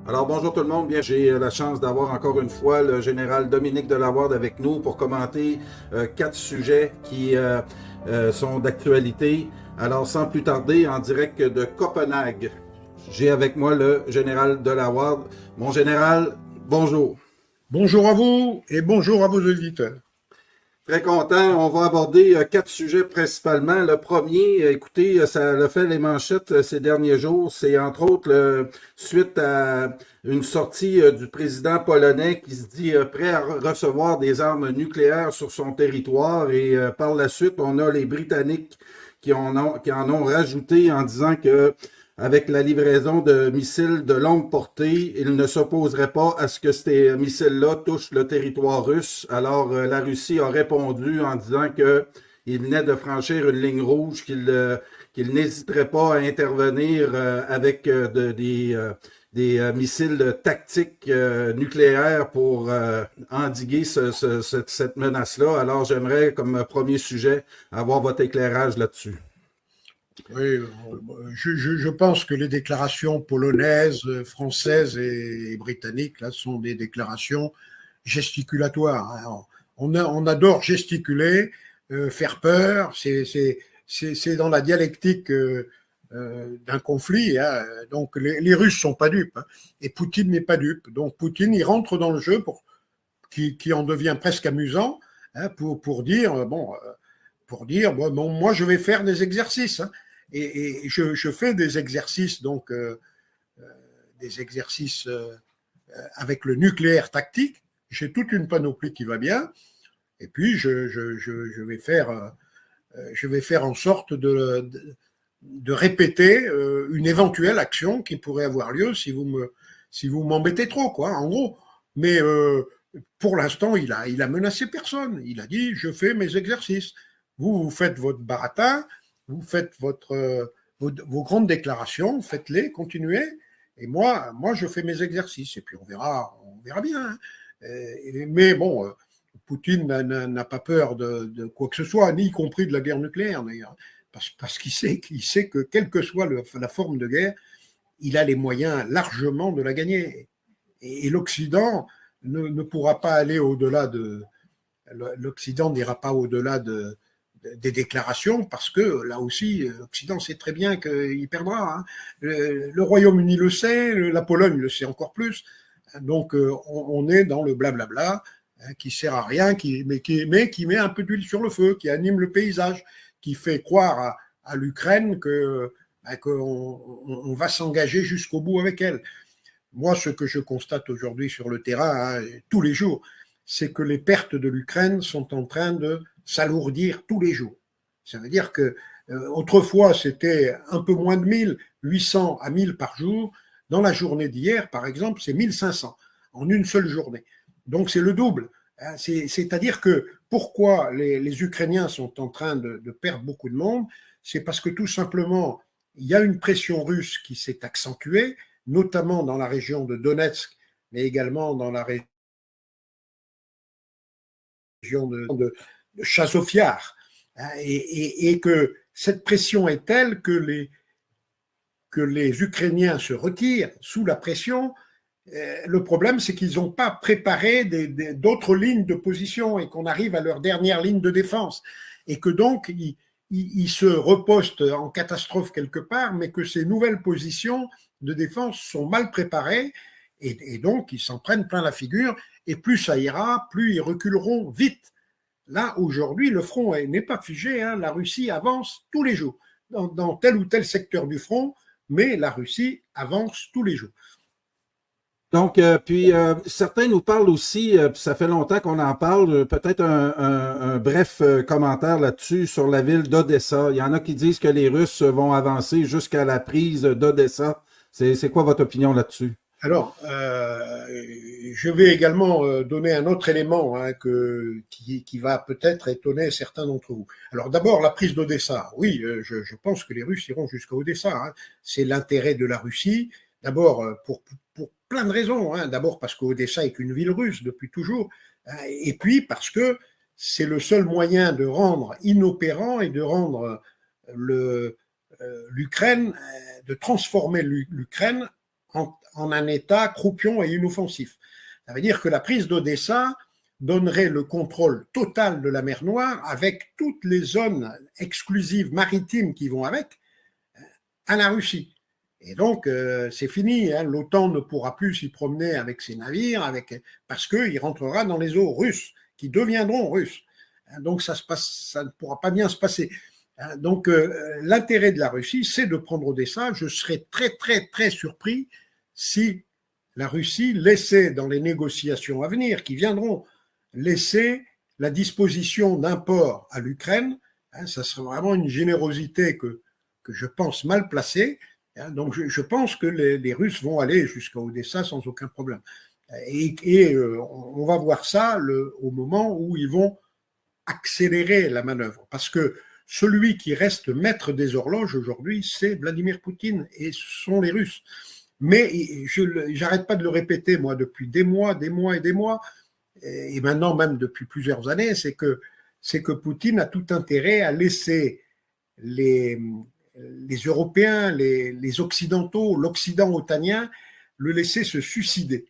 Alors bonjour tout le monde, bien j'ai la chance d'avoir encore une fois le général Dominique Delaware avec nous pour commenter quatre sujets qui sont d'actualité. Alors sans plus tarder, en direct de Copenhague, j'ai avec moi le général Delaware. Mon général, bonjour. Bonjour à vous et bonjour à vos auditeurs. Très content. On va aborder quatre sujets principalement. Le premier, écoutez, ça a fait les manchettes ces derniers jours. C'est entre autres suite à une sortie du président polonais qui se dit prêt à recevoir des armes nucléaires sur son territoire. Et par la suite, on a les Britanniques qui en ont rajouté en disant que avec la livraison de missiles de longue portée, il ne s'opposerait pas à ce que ces missiles-là touchent le territoire russe. Alors, la Russie a répondu en disant qu'il venait de franchir une ligne rouge, qu'il n'hésiterait pas à intervenir avec des missiles tactiques nucléaires pour endiguer cette menace-là. Alors, j'aimerais, comme premier sujet, avoir votre éclairage là-dessus. Oui, je pense que les déclarations polonaises, françaises et britanniques là, sont des déclarations gesticulatoires, hein. On adore gesticuler, faire peur, c'est dans la dialectique d'un conflit, hein. Donc les Russes sont pas dupes, hein, et Poutine n'est pas dupe. Donc Poutine, il rentre dans le jeu qui en devient presque amusant, hein, pour dire, bon, moi je vais faire des exercices, hein, et je fais des exercices, donc des exercices avec le nucléaire tactique. J'ai toute une panoplie qui va bien, et puis je vais faire en sorte de répéter une éventuelle action qui pourrait avoir lieu si vous m'embêtez trop, quoi, en gros. Mais pour l'instant, il a menacé personne. Il a dit, je fais mes exercices. Vous faites votre baratin, vous faites vos grandes déclarations, faites-les, continuez. Et moi, je fais mes exercices. Et puis on verra bien, hein. Mais bon, Poutine n'a pas peur de quoi que ce soit, ni y compris de la guerre nucléaire, d'ailleurs, parce qu'il sait que quelle que soit la forme de guerre, il a les moyens largement de la gagner. Et l'Occident ne pourra pas aller au-delà de. L'Occident n'ira pas au-delà des déclarations parce que là aussi, l'Occident sait très bien qu'il perdra, hein. Le Royaume-Uni le sait, la Pologne le sait encore plus. Donc on est dans le blablabla, hein, qui sert à rien, mais qui met un peu d'huile sur le feu, qui anime le paysage, qui fait croire à l'Ukraine qu'on va s'engager jusqu'au bout avec elle. Moi, ce que je constate aujourd'hui sur le terrain, hein, tous les jours, c'est que les pertes de l'Ukraine sont en train de s'alourdir tous les jours. Ça veut dire que autrefois, c'était un peu moins de 1000, 800 à 1000 par jour. Dans la journée d'hier, par exemple, c'est 1500 en une seule journée. Donc, c'est le double. C'est-à-dire que pourquoi les Ukrainiens sont en train de perdre beaucoup de monde, c'est parce que tout simplement, il y a une pression russe qui s'est accentuée, notamment dans la région de Donetsk, mais également dans la région de Chazofiar, hein, et que cette pression est telle que les Ukrainiens se retirent sous la pression. Le problème, c'est qu'ils n'ont pas préparé d'autres lignes de position et qu'on arrive à leur dernière ligne de défense. Et que donc, ils se repostent en catastrophe quelque part, mais que ces nouvelles positions de défense sont mal préparées. Et donc, ils s'en prennent plein la figure. Et plus ça ira, plus ils reculeront vite. Là, aujourd'hui, le front n'est pas figé, hein. La Russie avance tous les jours dans tel ou tel secteur du front, mais la Russie avance tous les jours. Donc, certains nous parlent aussi, puis ça fait longtemps qu'on en parle, peut-être un bref commentaire là-dessus sur la ville d'Odessa. Il y en a qui disent que les Russes vont avancer jusqu'à la prise d'Odessa. C'est quoi votre opinion là-dessus? Alors, je vais également donner un autre élément, hein, qui va peut-être étonner certains d'entre vous. Alors d'abord, la prise d'Odessa. Oui, je pense que les Russes iront jusqu'à Odessa, hein. C'est l'intérêt de la Russie. D'abord, pour plein de raisons, hein. D'abord parce qu'Odessa est une ville russe depuis toujours, hein, et puis parce que c'est le seul moyen de rendre inopérant et de rendre l'Ukraine, de transformer l'Ukraine en un état croupion et inoffensif. Ça veut dire que la prise d'Odessa donnerait le contrôle total de la mer Noire avec toutes les zones exclusives maritimes qui vont avec à la Russie. Et donc, c'est fini, hein. L'OTAN ne pourra plus s'y promener avec ses navires, parce qu'il rentrera dans les eaux russes, qui deviendront russes. Donc, ça ne pourra pas bien se passer. Donc, l'intérêt de la Russie, c'est de prendre Odessa. Je serais très, très, très surpris si la Russie laissait dans les négociations à venir, qui viendront, laisser la disposition d'un port à l'Ukraine. Ça serait vraiment une générosité que je pense mal placée. Donc, je pense que les Russes vont aller jusqu'à Odessa sans aucun problème. Et on va voir ça au moment où ils vont accélérer la manœuvre. Parce que celui qui reste maître des horloges aujourd'hui, c'est Vladimir Poutine et ce sont les Russes. Mais j'arrête pas de le répéter, moi, depuis des mois et des mois, et maintenant même depuis plusieurs années, c'est que Poutine a tout intérêt à laisser les Européens, les Occidentaux, l'Occident otanien, le laisser se suicider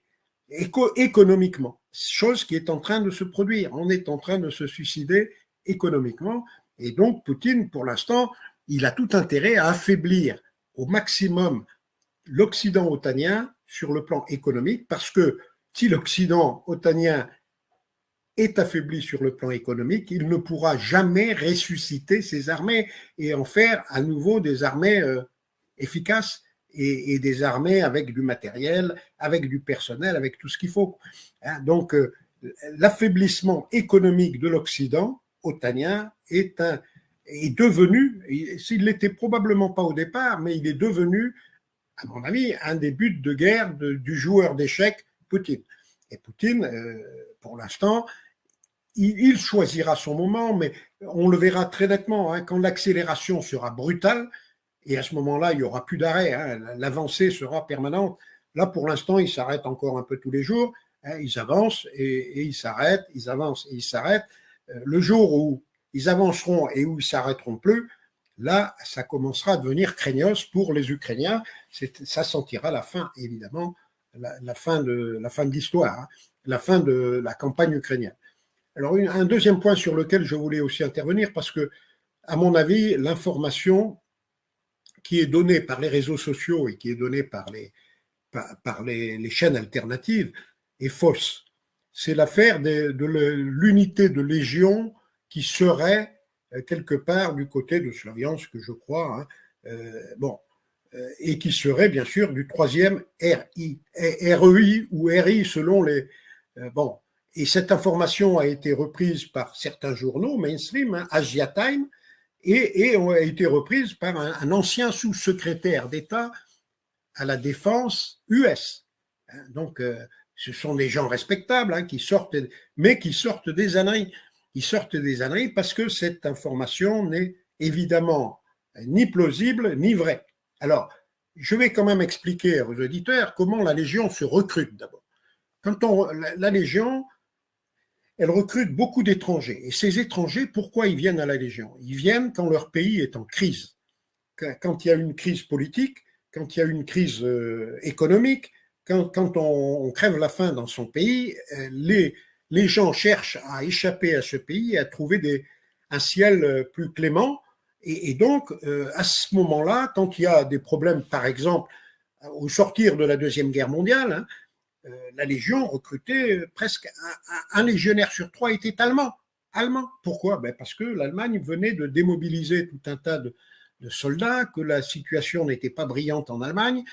économiquement, chose qui est en train de se produire. On est en train de se suicider économiquement. Et donc, Poutine, pour l'instant, il a tout intérêt à affaiblir au maximum l'Occident otanien sur le plan économique, parce que si l'Occident otanien est affaibli sur le plan économique, il ne pourra jamais ressusciter ses armées et en faire à nouveau des armées efficaces et des armées avec du matériel, avec du personnel, avec tout ce qu'il faut. Donc, l'affaiblissement économique de l'Occident otanien est devenu, s'il l'était probablement pas au départ, mais il est devenu, à mon avis, un des buts de guerre du joueur d'échecs Poutine. Et Poutine, pour l'instant, il choisira son moment, mais on le verra très nettement, hein, quand l'accélération sera brutale, et à ce moment-là, il n'y aura plus d'arrêt, hein, l'avancée sera permanente. Là, pour l'instant, ils s'arrêtent encore un peu tous les jours, hein, ils avancent et ils s'arrêtent, ils avancent et ils s'arrêtent. Le jour où ils avanceront et où ils ne s'arrêteront plus, là, ça commencera à devenir craignos pour les Ukrainiens. Ça sentira la fin, évidemment, la fin de l'histoire, hein, la fin de la campagne ukrainienne. Alors, un deuxième point sur lequel je voulais aussi intervenir, parce que, à mon avis, l'information qui est donnée par les réseaux sociaux et qui est donnée par les chaînes alternatives est fausse. C'est l'affaire de l'unité de Légion qui serait quelque part du côté de Slaviansk, je crois, hein, et qui serait bien sûr du 3e REI ou RI selon les... bon. Et cette information a été reprise par certains journaux mainstream, hein, Asia Time, et a été reprise par un ancien sous-secrétaire d'État à la défense US. Donc, ce sont des gens respectables, hein, qui sortent des âneries. Ils sortent des âneries parce que cette information n'est évidemment ni plausible ni vraie. Alors, je vais quand même expliquer aux auditeurs comment la Légion se recrute d'abord. La Légion, elle recrute beaucoup d'étrangers. Et ces étrangers, pourquoi ils viennent à la Légion? Ils viennent quand leur pays est en crise. Quand il y a une crise politique, quand il y a une crise économique, quand on crève la faim dans son pays, les gens cherchent à échapper à ce pays et à trouver un ciel plus clément. Et donc, à ce moment-là, quand il y a des problèmes, par exemple, au sortir de la Deuxième Guerre mondiale, hein, la Légion recrutait presque un légionnaire sur 3 était allemand. Pourquoi? Parce que l'Allemagne venait de démobiliser tout un tas de soldats, que la situation n'était pas brillante en Allemagne,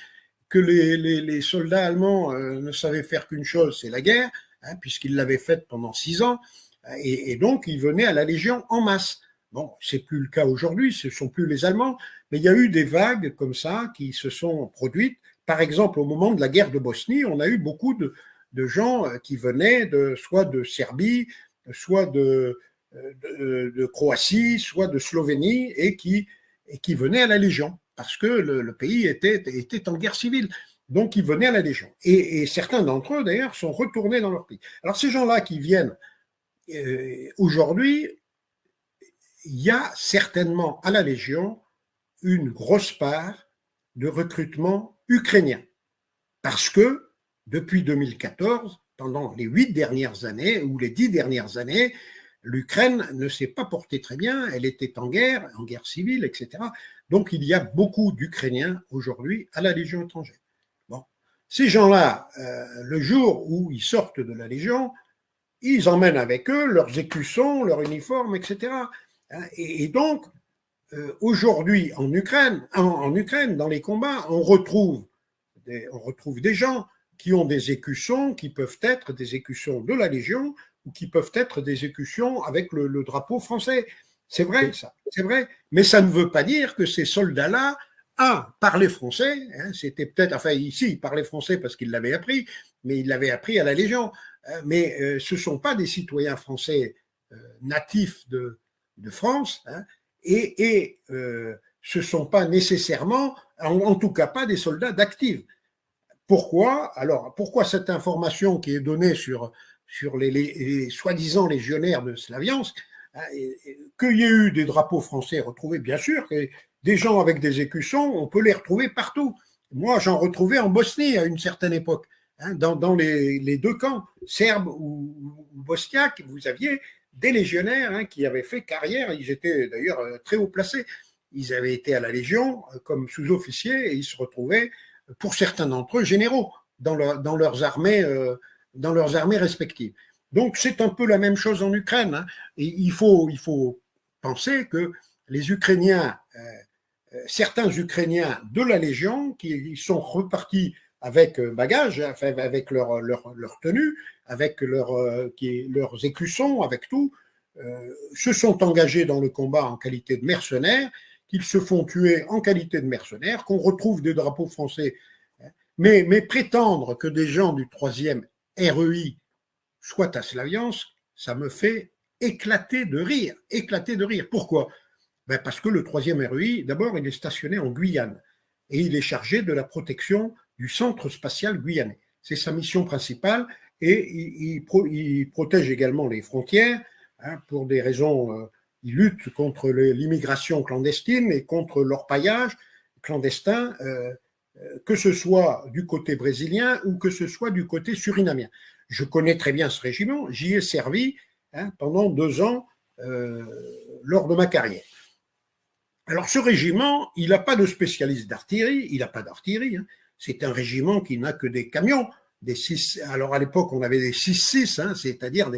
que les soldats allemands ne savaient faire qu'une chose, c'est la guerre, hein, puisqu'ils l'avaient faite pendant 6 ans, et donc ils venaient à la Légion en masse. Bon, c'est plus le cas aujourd'hui, ce ne sont plus les Allemands, mais il y a eu des vagues comme ça qui se sont produites. Par exemple, au moment de la guerre de Bosnie, on a eu beaucoup de gens qui venaient soit de Serbie, soit de Croatie, soit de Slovénie, et qui venaient à la Légion, parce que le pays était en guerre civile. Donc, ils venaient à la Légion. Et certains d'entre eux, d'ailleurs, sont retournés dans leur pays. Alors, ces gens-là qui viennent aujourd'hui, il y a certainement à la Légion une grosse part de recrutement ukrainien. Parce que depuis 2014, pendant les 8 dernières années ou les 10 dernières années, l'Ukraine ne s'est pas portée très bien, elle était en guerre civile, etc. Donc il y a beaucoup d'Ukrainiens aujourd'hui à la Légion étrangère. Bon. Ces gens-là, le jour où ils sortent de la Légion, ils emmènent avec eux leurs écussons, leurs uniformes, etc. Et donc, aujourd'hui, en Ukraine, dans les combats, on retrouve des gens qui ont des écussons, qui peuvent être des écussons de la Légion ou qui peuvent être des écussons avec le drapeau français. C'est vrai, ça, c'est vrai. Mais ça ne veut pas dire que ces soldats-là, parlaient français. C'était peut-être, enfin, ici, ils parlaient français parce qu'ils l'avaient appris, mais ils l'avaient appris à la Légion. Mais ce ne sont pas des citoyens français natifs de France, et ce ne sont pas nécessairement, en tout cas pas des soldats d'actifs. Pourquoi? Alors, pourquoi cette information qui est donnée sur les soi-disant légionnaires de Slaviansk, qu'il y ait eu des drapeaux français retrouvés, bien sûr, des gens avec des écussons, on peut les retrouver partout. Moi, j'en retrouvais en Bosnie à une certaine époque. Dans les deux camps, serbes ou bosniaques, vous aviez des légionnaires qui avaient fait carrière, ils étaient d'ailleurs très haut placés. Ils avaient été à la Légion comme sous-officiers et ils se retrouvaient, pour certains d'entre eux, généraux dans leurs armées respectives. Donc c'est un peu la même chose en Ukraine. Et il faut penser que les Ukrainiens, certains Ukrainiens de la Légion, qui sont repartis avec bagage, enfin, avec leur tenue, avec leurs écussons, avec tout, se sont engagés dans le combat en qualité de mercenaires, qu'ils se font tuer en qualité de mercenaires, qu'on retrouve des drapeaux français. Mais prétendre que des gens du 3e REI soient à Slaviansk, ça me fait éclater de rire. Éclater de rire. Pourquoi? Parce que le 3e REI, d'abord, il est stationné en Guyane et il est chargé de la protection du centre spatial guyanais. C'est sa mission principale et il protège également les frontières pour des raisons. Il lutte contre l'immigration clandestine et contre l'orpaillage clandestin, que ce soit du côté brésilien ou que ce soit du côté surinamien. Je connais très bien ce régiment, j'y ai servi pendant 2 ans lors de ma carrière. Alors ce régiment, il n'a pas de spécialiste d'artillerie, il n'a pas d'artillerie, c'est un régiment qui n'a que des camions, des 6, alors à l'époque on avait des 6-6, c'est-à-dire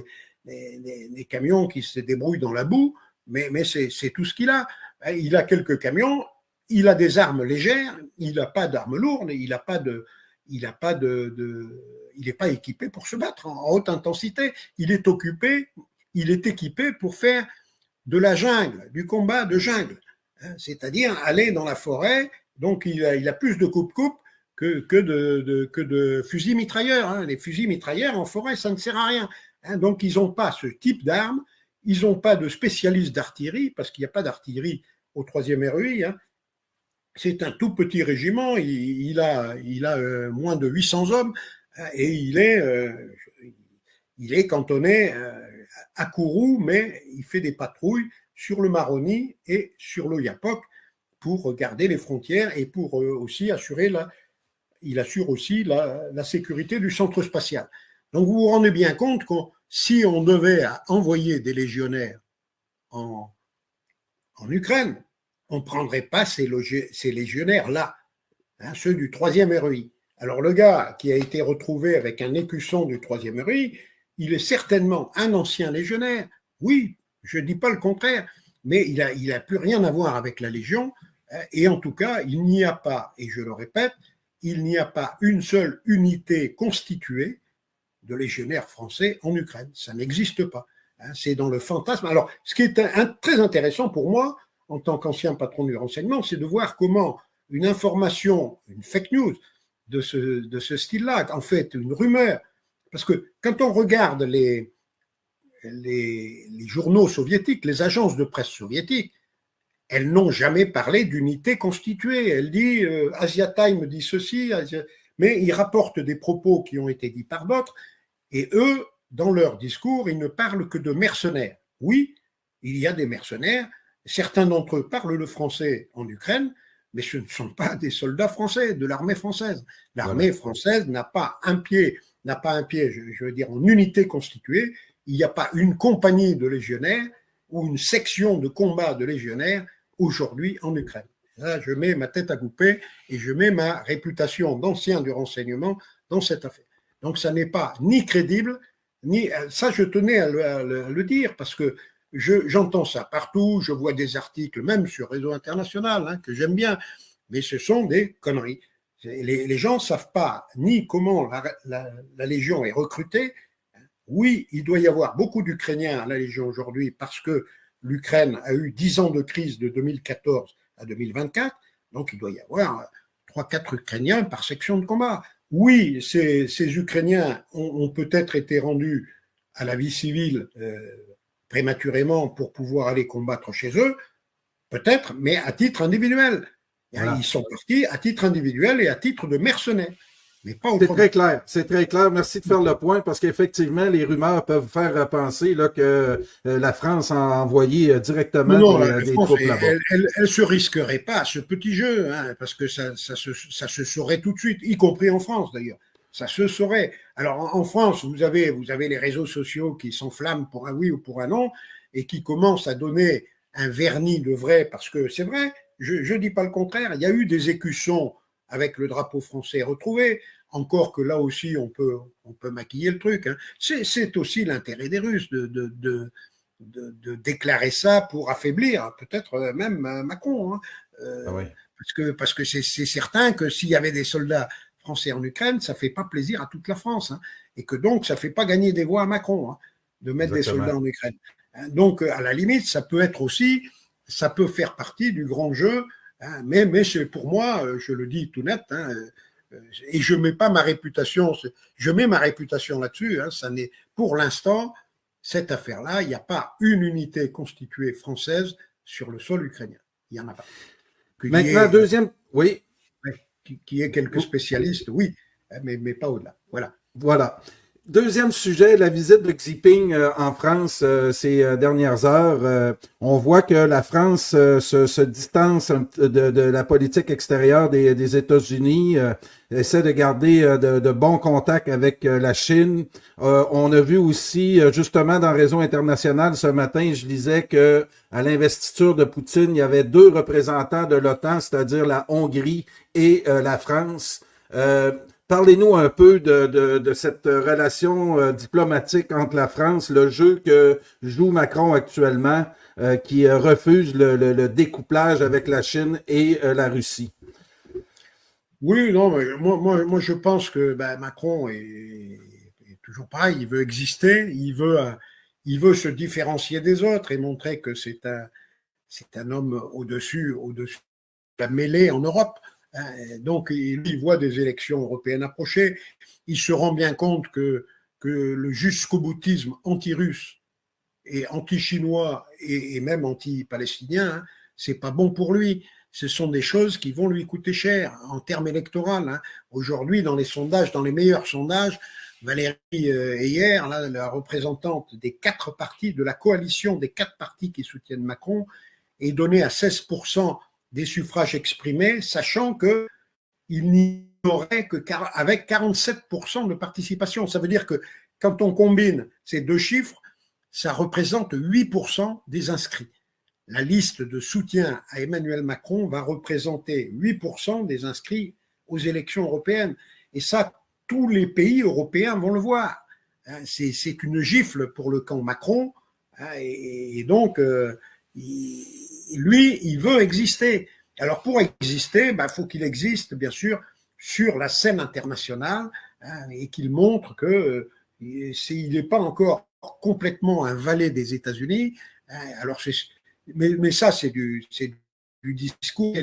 des camions qui se débrouillent dans la boue, mais c'est tout ce qu'il a. Il a quelques camions, il a des armes légères, il n'a pas d'armes lourdes, il n'est pas équipé pour se battre en haute intensité. Il est équipé pour faire de la jungle, du combat de jungle, c'est-à-dire aller dans la forêt. Donc il a plus de coupe-coupe que de fusils mitrailleurs. Les fusils mitrailleurs en forêt, ça ne sert à rien. Donc ils n'ont pas ce type d'armes, ils n'ont pas de spécialistes d'artillerie, parce qu'il n'y a pas d'artillerie au 3e REI. C'est un tout petit régiment, il a moins de 800 hommes et il est cantonné à Kourou, mais il fait des patrouilles sur le Maroni et sur le Yapok pour garder les frontières et pour aussi il assure aussi la sécurité du centre spatial. Donc vous vous rendez bien compte que si on devait envoyer des légionnaires en Ukraine, on ne prendrait pas ces légionnaires-là, ceux du 3e REI. Alors le gars qui a été retrouvé avec un écusson du 3e REI, il est certainement un ancien légionnaire, oui, je ne dis pas le contraire, mais il n'a plus rien à voir avec la Légion, et en tout cas, il n'y a pas, et je le répète, il n'y a pas une seule unité constituée de légionnaires français en Ukraine. Ça n'existe pas. C'est dans le fantasme. Alors, ce qui est très intéressant pour moi, en tant qu'ancien patron du renseignement, c'est de voir comment une information, une fake news de ce style-là, en fait, une rumeur, parce que quand on regarde les journaux soviétiques, les agences de presse soviétiques, elles n'ont jamais parlé d'unité constituée. Elle dit Asia Time dit ceci, mais ils rapportent des propos qui ont été dits par d'autres, et eux, dans leur discours, ils ne parlent que de mercenaires. Oui, il y a des mercenaires, certains d'entre eux parlent le français en Ukraine, mais ce ne sont pas des soldats français, de l'armée française. L'armée Voilà. française n'a pas un pied, je veux dire, en unité constituée. Il n'y a pas une compagnie de légionnaires ou une section de combat de légionnaires aujourd'hui en Ukraine. Là, je mets ma tête à couper et je mets ma réputation d'ancien du renseignement dans cette affaire. Donc, ça n'est pas ni crédible, ni ça, je tenais à le dire parce que j'entends ça partout, je vois des articles, même sur Réseau International, hein, que j'aime bien, mais ce sont des conneries. Les gens ne savent pas ni comment la Légion est recrutée. Oui, il doit y avoir beaucoup d'Ukrainiens à la Légion aujourd'hui parce que l'Ukraine a eu 10 ans de crise de 2014 à 2024, donc il doit y avoir 3-4 Ukrainiens par section de combat. Oui, ces Ukrainiens ont peut-être été rendus à la vie civile prématurément pour pouvoir aller combattre chez eux, peut-être, mais à titre individuel. Voilà. Ils sont partis à titre individuel et à titre de mercenaires, mais pas C'est autrement. très clair, c'est très clair. Merci de faire le point parce qu'effectivement, les rumeurs peuvent faire penser là, que la France a envoyé directement Non, des France, troupes là-bas. elle se risquerait pas à ce petit jeu, hein, parce que ça se saurait tout de suite, y compris en France d'ailleurs. Ça se saurait. Alors en France, vous avez les réseaux sociaux qui s'enflamment pour un oui ou pour un non et qui commencent à donner un vernis de vrai, parce que c'est vrai, je dis pas le contraire, il y a eu des écussons avec le drapeau français retrouvé, encore que là aussi on peut maquiller le truc. Hein. C'est aussi l'intérêt des Russes de déclarer ça pour affaiblir peut-être même Macron. Hein. Ah oui, Parce que c'est certain que s'il y avait des soldats français en Ukraine, ça ne fait pas plaisir à toute la France. Hein, et que donc, ça ne fait pas gagner des voix à Macron hein, de mettre des exactement. soldats en Ukraine. Hein, donc, à la limite, ça peut être aussi, ça peut faire partie du grand jeu. Hein, mais pour moi, je le dis tout net, hein, et je mets pas ma réputation, je mets ma réputation là-dessus. Hein, ça n'est, pour l'instant, cette affaire-là, il n'y a pas une unité constituée française sur le sol ukrainien. Il n'y en a pas. Maintenant, deuxième, oui, Qu'il y ait quelques spécialistes, oui, mais pas au-delà. Voilà. voilà. Deuxième sujet, la visite de Xi Jinping en France ces dernières heures. On voit que la France se distance de la politique extérieure des États-Unis, essaie de garder de bons contacts avec la Chine. On a vu aussi, justement, dans Réseau International ce matin, je lisais que à l'investiture de Poutine, il y avait 2 représentants de l'OTAN, c'est-à-dire la Hongrie et la France. Parlez-nous un peu de cette relation diplomatique entre la France, le jeu que joue Macron actuellement, qui refuse le découplage avec la Chine et la Russie. Oui, non, mais moi je pense que Macron est toujours pareil, il veut exister, il veut se différencier des autres et montrer que c'est un homme au-dessus de la mêlée en Europe. Donc, il voit des élections européennes approcher. Il se rend bien compte que le jusqu'au-boutisme anti-russe et anti-chinois et même anti-palestinien, hein, c'est pas bon pour lui. Ce sont des choses qui vont lui coûter cher en termes électoraux. Hein. Aujourd'hui, dans les sondages, dans les meilleurs sondages, Valérie Heyer, là, la représentante des 4 partis, de la coalition des 4 partis qui soutiennent Macron, est donnée à 16% des suffrages exprimés, sachant qu'il n'y aurait qu'avec 47% de participation. Ça veut dire que quand on combine ces 2 chiffres, ça représente 8% des inscrits. La liste de soutien à Emmanuel Macron va représenter 8% des inscrits aux élections européennes. Et ça, tous les pays européens vont le voir. C'est une gifle pour le camp Macron. Et donc, lui, il veut exister. Alors, pour exister, faut qu'il existe, bien sûr, sur la scène internationale et qu'il montre que il n'est pas encore complètement un valet des États-Unis. Alors, mais ça, c'est du discours.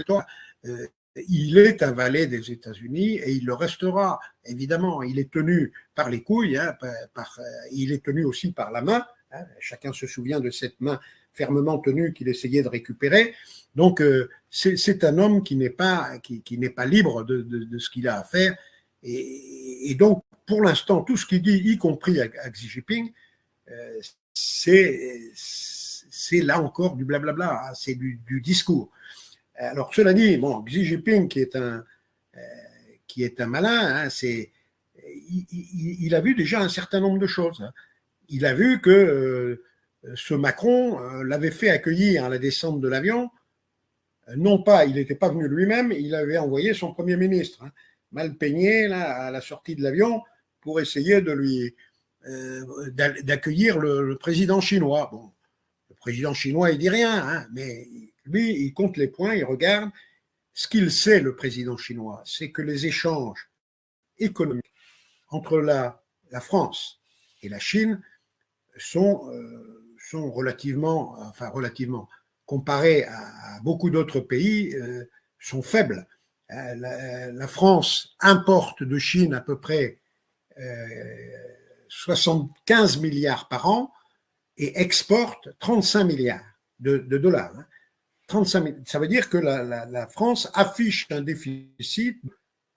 Il est un valet des États-Unis et il le restera, évidemment. Il est tenu par les couilles, hein, il est tenu aussi par la main. Hein, chacun se souvient de cette main fermement tenue qu'il essayait de récupérer. Donc, c'est un homme qui n'est pas libre de ce qu'il a à faire. Et donc, pour l'instant, tout ce qu'il dit, y compris à Xi Jinping, c'est là encore du blablabla, hein, c'est du discours. Alors, cela dit, bon, Xi Jinping, qui est un malin, hein, il a vu déjà un certain nombre de choses. Hein. Il a vu que ce Macron l'avait fait accueillir à la descente de l'avion. Non pas, il n'était pas venu lui-même, il avait envoyé son Premier ministre, hein, mal peigné, là, à la sortie de l'avion, pour essayer d'accueillir le président chinois. Bon, le président chinois, il dit rien, hein, mais lui, il compte les points, il regarde. Ce qu'il sait, le président chinois, c'est que les échanges économiques entre la France et la Chine sont relativement, comparés à beaucoup d'autres pays, sont faibles. La France importe de Chine à peu près 75 milliards par an et exporte 35 milliards de dollars. 35 000. Ça veut dire que la France affiche un déficit de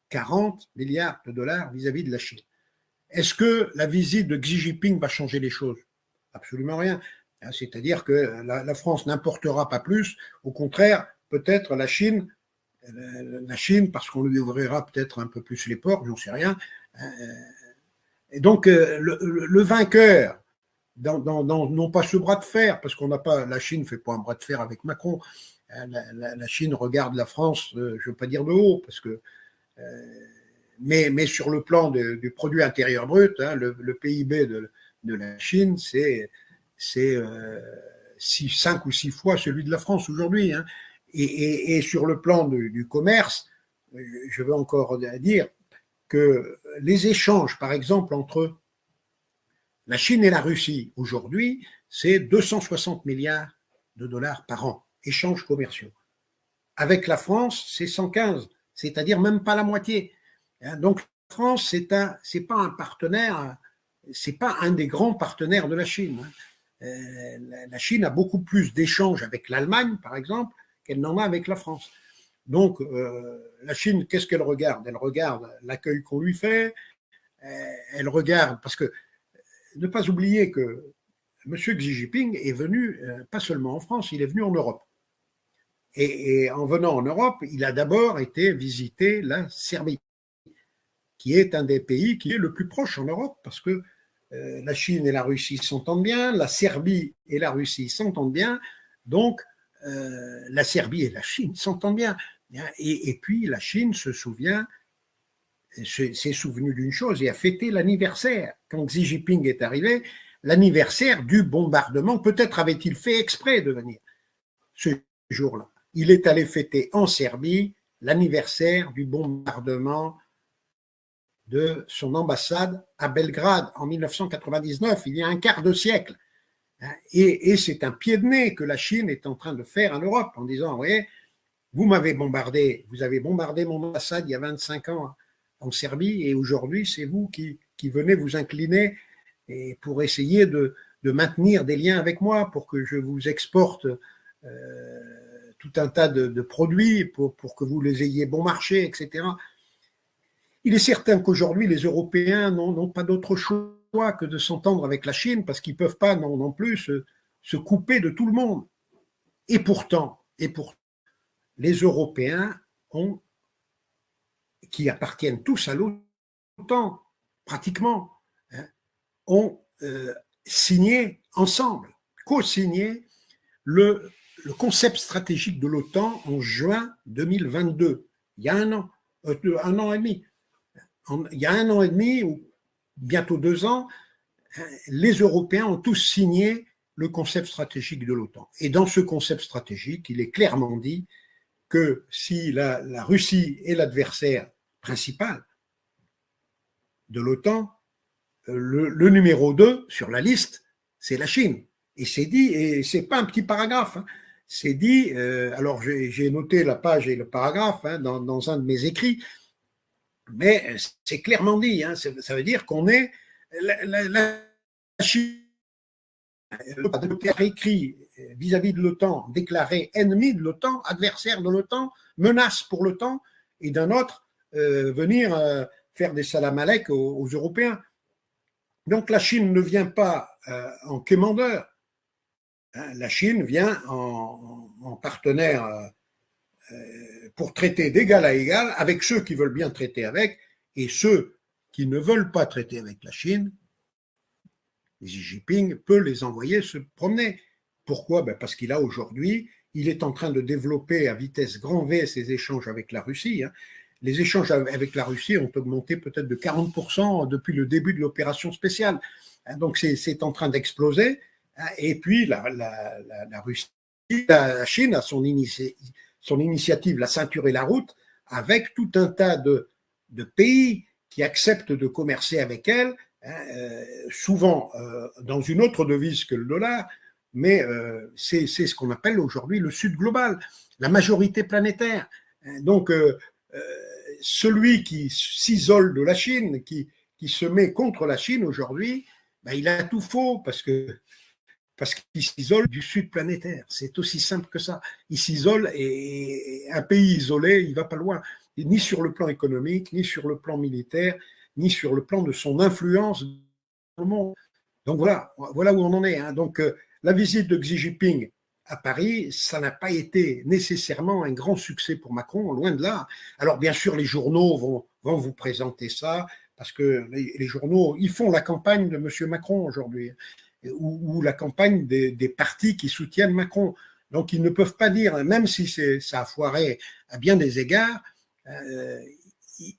40 milliards de dollars vis-à-vis de la Chine. Est-ce que la visite de Xi Jinping va changer les choses? Absolument rien. C'est-à-dire que la France n'importera pas plus. Au contraire, peut-être la Chine, parce qu'on lui ouvrira peut-être un peu plus les portes, j'en sais rien. Et donc, le vainqueur, non pas ce bras de fer, parce qu'on n'a pas, la Chine ne fait pas un bras de fer avec Macron. La Chine regarde la France, je ne veux pas dire de haut, parce que, mais sur le plan du produit intérieur brut, hein, le PIB de la Chine, c'est 5 ou 6 fois celui de la France aujourd'hui. Hein. Et sur le plan du commerce, je veux encore dire que les échanges, par exemple, entre la Chine et la Russie, aujourd'hui, c'est 260 milliards de dollars par an, échanges commerciaux. Avec la France, c'est 115, c'est-à-dire même pas la moitié. Donc, la France, c'est pas un partenaire, c'est pas un des grands partenaires de la Chine. La Chine a beaucoup plus d'échanges avec l'Allemagne, par exemple, qu'elle n'en a avec la France. Donc, la Chine, qu'est-ce qu'elle regarde? Elle regarde l'accueil qu'on lui fait, elle regarde, parce que ne pas oublier que M. Xi Jinping est venu, pas seulement en France, il est venu en Europe. Et en venant en Europe, il a d'abord été visiter la Serbie, qui est un des pays qui est le plus proche en Europe, parce que la Chine et la Russie s'entendent bien, la Serbie et la Russie s'entendent bien, donc la Serbie et la Chine s'entendent bien. Et puis la Chine s'est souvenu d'une chose et a fêté l'anniversaire. Quand Xi Jinping est arrivé, l'anniversaire du bombardement, peut-être avait-il fait exprès de venir ce jour-là. Il est allé fêter en Serbie l'anniversaire du bombardement de son ambassade à Belgrade en 1999, il y a un quart de siècle. Et c'est un pied de nez que la Chine est en train de faire en Europe en disant, vous voyez, vous avez bombardé mon ambassade il y a 25 ans en Serbie et aujourd'hui c'est vous qui venez vous incliner et pour essayer de maintenir des liens avec moi pour que je vous exporte tout un tas de produits pour que vous les ayez bon marché, etc. Il est certain qu'aujourd'hui, les Européens n'ont pas d'autre choix que de s'entendre avec la Chine parce qu'ils ne peuvent pas non plus se couper de tout le monde. Et pourtant, les Européens qui appartiennent tous à l'OTAN, pratiquement, ont signé ensemble, co-signé le concept stratégique de l'OTAN en juin 2022, il y a un an et demi. Il y a un an et demi, ou bientôt 2 ans, les Européens ont tous signé le concept stratégique de l'OTAN. Et dans ce concept stratégique, il est clairement dit que si la Russie est l'adversaire principal de l'OTAN, le numéro 2 sur la liste, c'est la Chine. Et c'est dit, et c'est pas un petit paragraphe, hein, c'est dit, alors j'ai noté la page et le paragraphe hein, dans un de mes écrits, mais c'est clairement dit, hein, ça veut dire qu'on est la Chine a écrit vis-à-vis de l'OTAN, déclaré ennemi de l'OTAN, adversaire de l'OTAN, menace pour l'OTAN, et d'un autre, venir faire des salam alek aux Européens. Donc la Chine ne vient pas en quémandeur, hein, la Chine vient en partenaire pour traiter d'égal à égal avec ceux qui veulent bien traiter avec, et ceux qui ne veulent pas traiter avec la Chine, Xi Jinping peut les envoyer se promener. Pourquoi? Parce qu'il a aujourd'hui, il est en train de développer à vitesse grand V ses échanges avec la Russie. Les échanges avec la Russie ont augmenté peut-être de 40% depuis le début de l'opération spéciale. Donc c'est en train d'exploser. Et puis la Russie, la Chine a son initiative, la ceinture et la route, avec tout un tas de pays qui acceptent de commercer avec elle, souvent dans une autre devise que le dollar, mais c'est ce qu'on appelle aujourd'hui le Sud global, la majorité planétaire. Donc, celui qui s'isole de la Chine, qui se met contre la Chine aujourd'hui, il a tout faux parce qu'il s'isole du Sud planétaire. C'est aussi simple que ça. Il s'isole et un pays isolé, il ne va pas loin, ni sur le plan économique, ni sur le plan militaire, ni sur le plan de son influence dans le monde. Donc voilà où on en est. Donc la visite de Xi Jinping à Paris, ça n'a pas été nécessairement un grand succès pour Macron, loin de là. Alors bien sûr, les journaux vont vous présenter ça, parce que les journaux, ils font la campagne de M. Macron aujourd'hui, ou la campagne des partis qui soutiennent Macron. Donc ils ne peuvent pas dire, même si ça a foiré à bien des égards,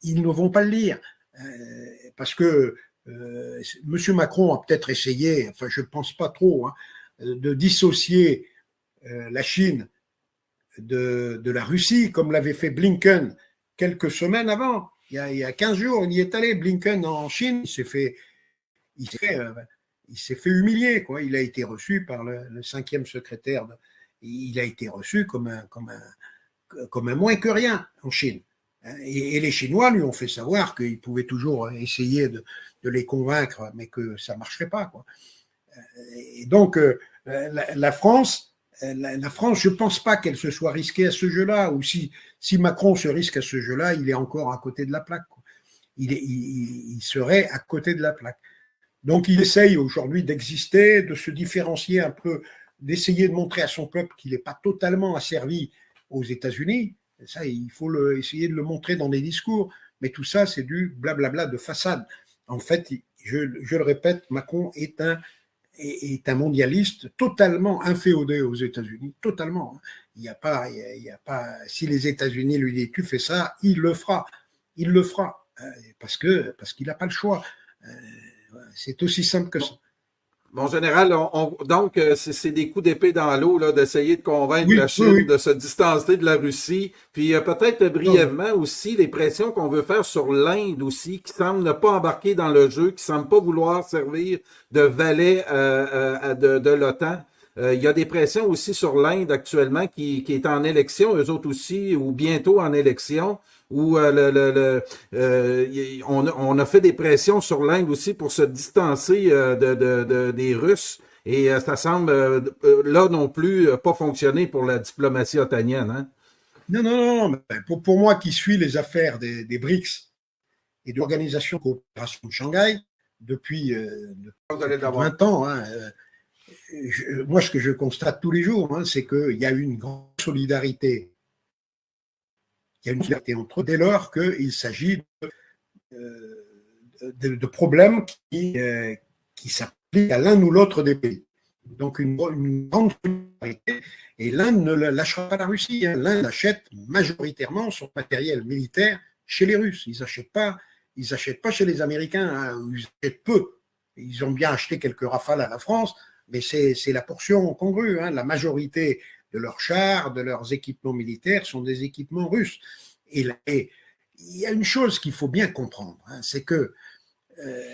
ils ne vont pas le lire. Parce que M. Macron a peut-être essayé, enfin je ne pense pas trop, de dissocier la Chine de la Russie, comme l'avait fait Blinken quelques semaines avant. Il y a 15 jours, il y est allé, Blinken en Chine, il s'est fait humilier, quoi. Il a été reçu par le 5e secrétaire, il a été reçu comme un moins que rien en Chine. Et les Chinois lui ont fait savoir qu'ils pouvaient toujours essayer de les convaincre, mais que ça ne marcherait pas, quoi. Et donc, la France, je ne pense pas qu'elle se soit risquée à ce jeu-là, ou si Macron se risque à ce jeu-là, il est encore à côté de la plaque, quoi. Il serait à côté de la plaque. Donc, il essaye aujourd'hui d'exister, de se différencier un peu, d'essayer de montrer à son peuple qu'il n'est pas totalement asservi aux États-Unis. Ça, il faut essayer de le montrer dans des discours, mais tout ça, c'est du blablabla de façade. En fait, je le répète, Macron est un mondialiste totalement inféodé aux États-Unis, totalement. Il n'y a pas, si les États-Unis lui disent tu fais ça, il le fera, parce qu'il n'a pas le choix. C'est aussi simple que ça. Bon, général, donc, c'est des coups d'épée dans l'eau, là, d'essayer de convaincre la Chine de se distancer de la Russie. Puis peut-être brièvement aussi les pressions qu'on veut faire sur l'Inde aussi, qui semble ne pas embarquer dans le jeu, qui semble pas vouloir servir de valet de l'OTAN. Il y a des pressions aussi sur l'Inde actuellement qui est en élection, eux autres aussi, ou bientôt en élection, où on a fait des pressions sur l'Inde aussi pour se distancer des Russes. Et ça semble, là non plus, pas fonctionner pour la diplomatie otanienne. Hein? Non. Pour moi qui suis les affaires des BRICS et de l'Organisation de coopération de Shanghai depuis 20 ans, moi ce que je constate tous les jours, c'est qu'il y a une grande solidarité. Il y a une solidarité entre eux dès lors qu'il s'agit de problèmes qui s'appliquent à l'un ou l'autre des pays. Donc une grande solidarité, et l'Inde ne lâchera pas la Russie. L'Inde achète majoritairement son matériel militaire chez les Russes. Ils n'achètent pas chez les Américains, ils achètent peu. Ils ont bien acheté quelques Rafales à la France, mais c'est la portion congrue. La majorité de leurs chars, de leurs équipements militaires sont des équipements russes. Et il y a une chose qu'il faut bien comprendre, c'est que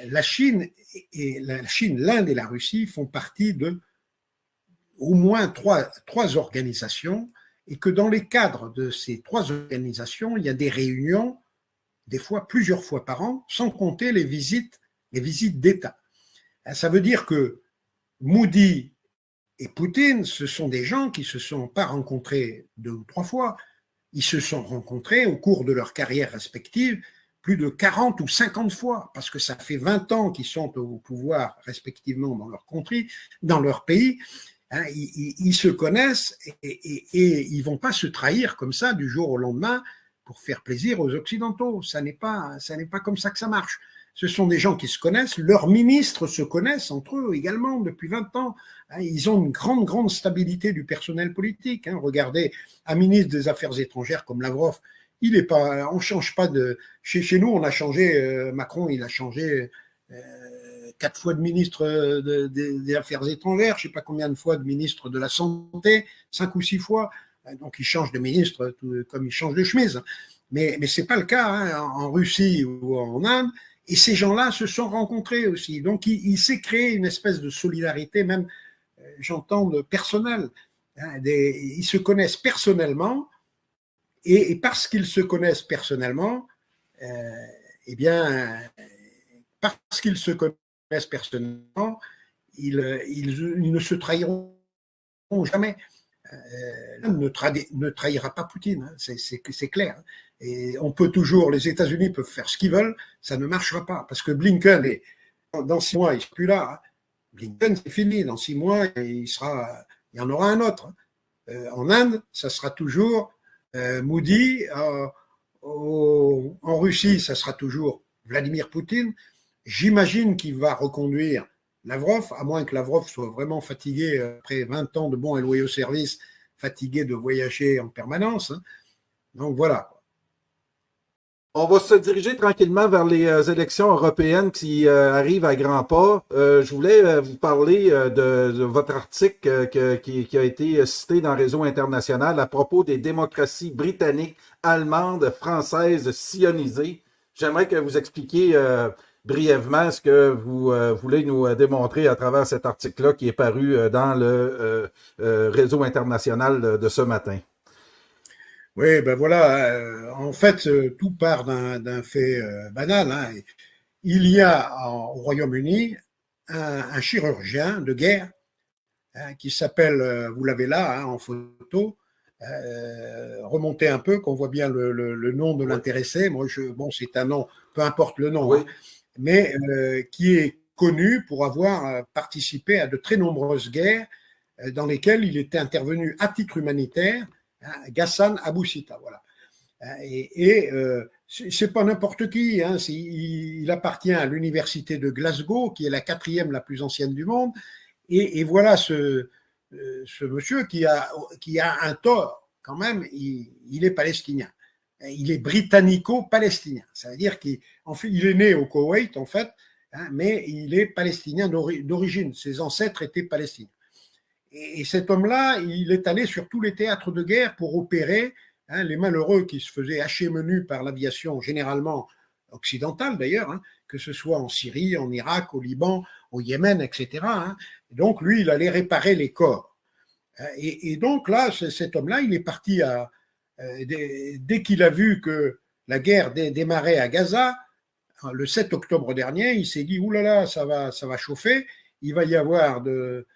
la Chine, l'Inde et la Russie font partie de au moins trois organisations, et que dans les cadres de ces 3 organisations, il y a des réunions, des fois plusieurs fois par an, sans compter les visites d'État. Ça veut dire que Modi et Poutine, ce sont des gens qui ne se sont pas rencontrés 2 ou 3 fois. Ils se sont rencontrés au cours de leur carrière respective plus de 40 ou 50 fois, parce que ça fait 20 ans qu'ils sont au pouvoir respectivement dans leur pays, hein, ils se connaissent et ils vont pas se trahir comme ça du jour au lendemain pour faire plaisir aux Occidentaux. Ça n'est pas comme ça que ça marche. Ce sont des gens qui se connaissent, leurs ministres se connaissent entre eux également depuis 20 ans. Ils ont une grande stabilité du personnel politique. Regardez, un ministre des Affaires étrangères comme Lavrov, il est pas, on change pas de. Chez nous, on a changé. Macron, il a changé 4 fois de ministre des Affaires étrangères, je ne sais pas combien de fois de ministre de la Santé, 5 ou 6 fois. Donc, il change de ministre comme il change de chemise. Mais ce n'est pas le cas en Russie ou en Inde. Et ces gens-là se sont rencontrés aussi. Donc, il s'est créé une espèce de solidarité, même, j'entends, personnelle. Ils se connaissent personnellement. Et parce qu'ils se connaissent personnellement, eh bien, parce qu'ils se connaissent personnellement, ils ne se trahiront jamais. Ne trahira pas Poutine, c'est clair. Et on peut toujours, les États-Unis peuvent faire ce qu'ils veulent, ça ne marchera pas. Parce que Blinken, dans 6 mois, il ne sera plus là. Blinken, c'est fini. Dans 6 mois, il y en aura un autre. En Inde, ça sera toujours Modi. En Russie, ça sera toujours Vladimir Poutine. J'imagine qu'il va reconduire Lavrov, à moins que Lavrov soit vraiment fatigué après 20 ans de bons et loyaux services, fatigué de voyager en permanence. Donc voilà. On va se diriger tranquillement vers les élections européennes qui arrivent à grands pas. Je voulais vous parler de votre article qui a été cité dans Réseau International à propos des démocraties britanniques, allemandes, françaises, sionisées. J'aimerais que vous expliquiez brièvement ce que vous voulez nous démontrer à travers cet article-là qui est paru dans le Réseau International de ce matin. Oui, ben voilà. En fait, tout part d'un fait banal. Il y a au Royaume-Uni un chirurgien de guerre qui s'appelle, vous l'avez là en photo, remontez un peu, qu'on voit bien le nom de l'intéressé. Moi, bon, c'est un nom, peu importe le nom, Oui. Mais qui est connu pour avoir participé à de très nombreuses guerres dans lesquelles il était intervenu à titre humanitaire. Ghassan Abou Sita, voilà. Et c'est pas n'importe qui. Il appartient à l'université de Glasgow, qui est la 4e la plus ancienne du monde. Et voilà ce monsieur qui a un tort quand même. Il est palestinien. Il est britannico-palestinien. Ça veut dire qu'il est né au Koweït en fait, mais il est palestinien d'origine. Ses ancêtres étaient palestiniens. Et cet homme-là, il est allé sur tous les théâtres de guerre pour opérer les malheureux qui se faisaient hacher menu par l'aviation, généralement occidentale d'ailleurs, que ce soit en Syrie, en Irak, au Liban, au Yémen, etc. Donc lui, il allait réparer les corps. Et donc là, cet homme-là, il est parti dès qu'il a vu que la guerre démarrait à Gaza, le 7 octobre dernier, il s'est dit, oulala, ça va chauffer, il va y avoir de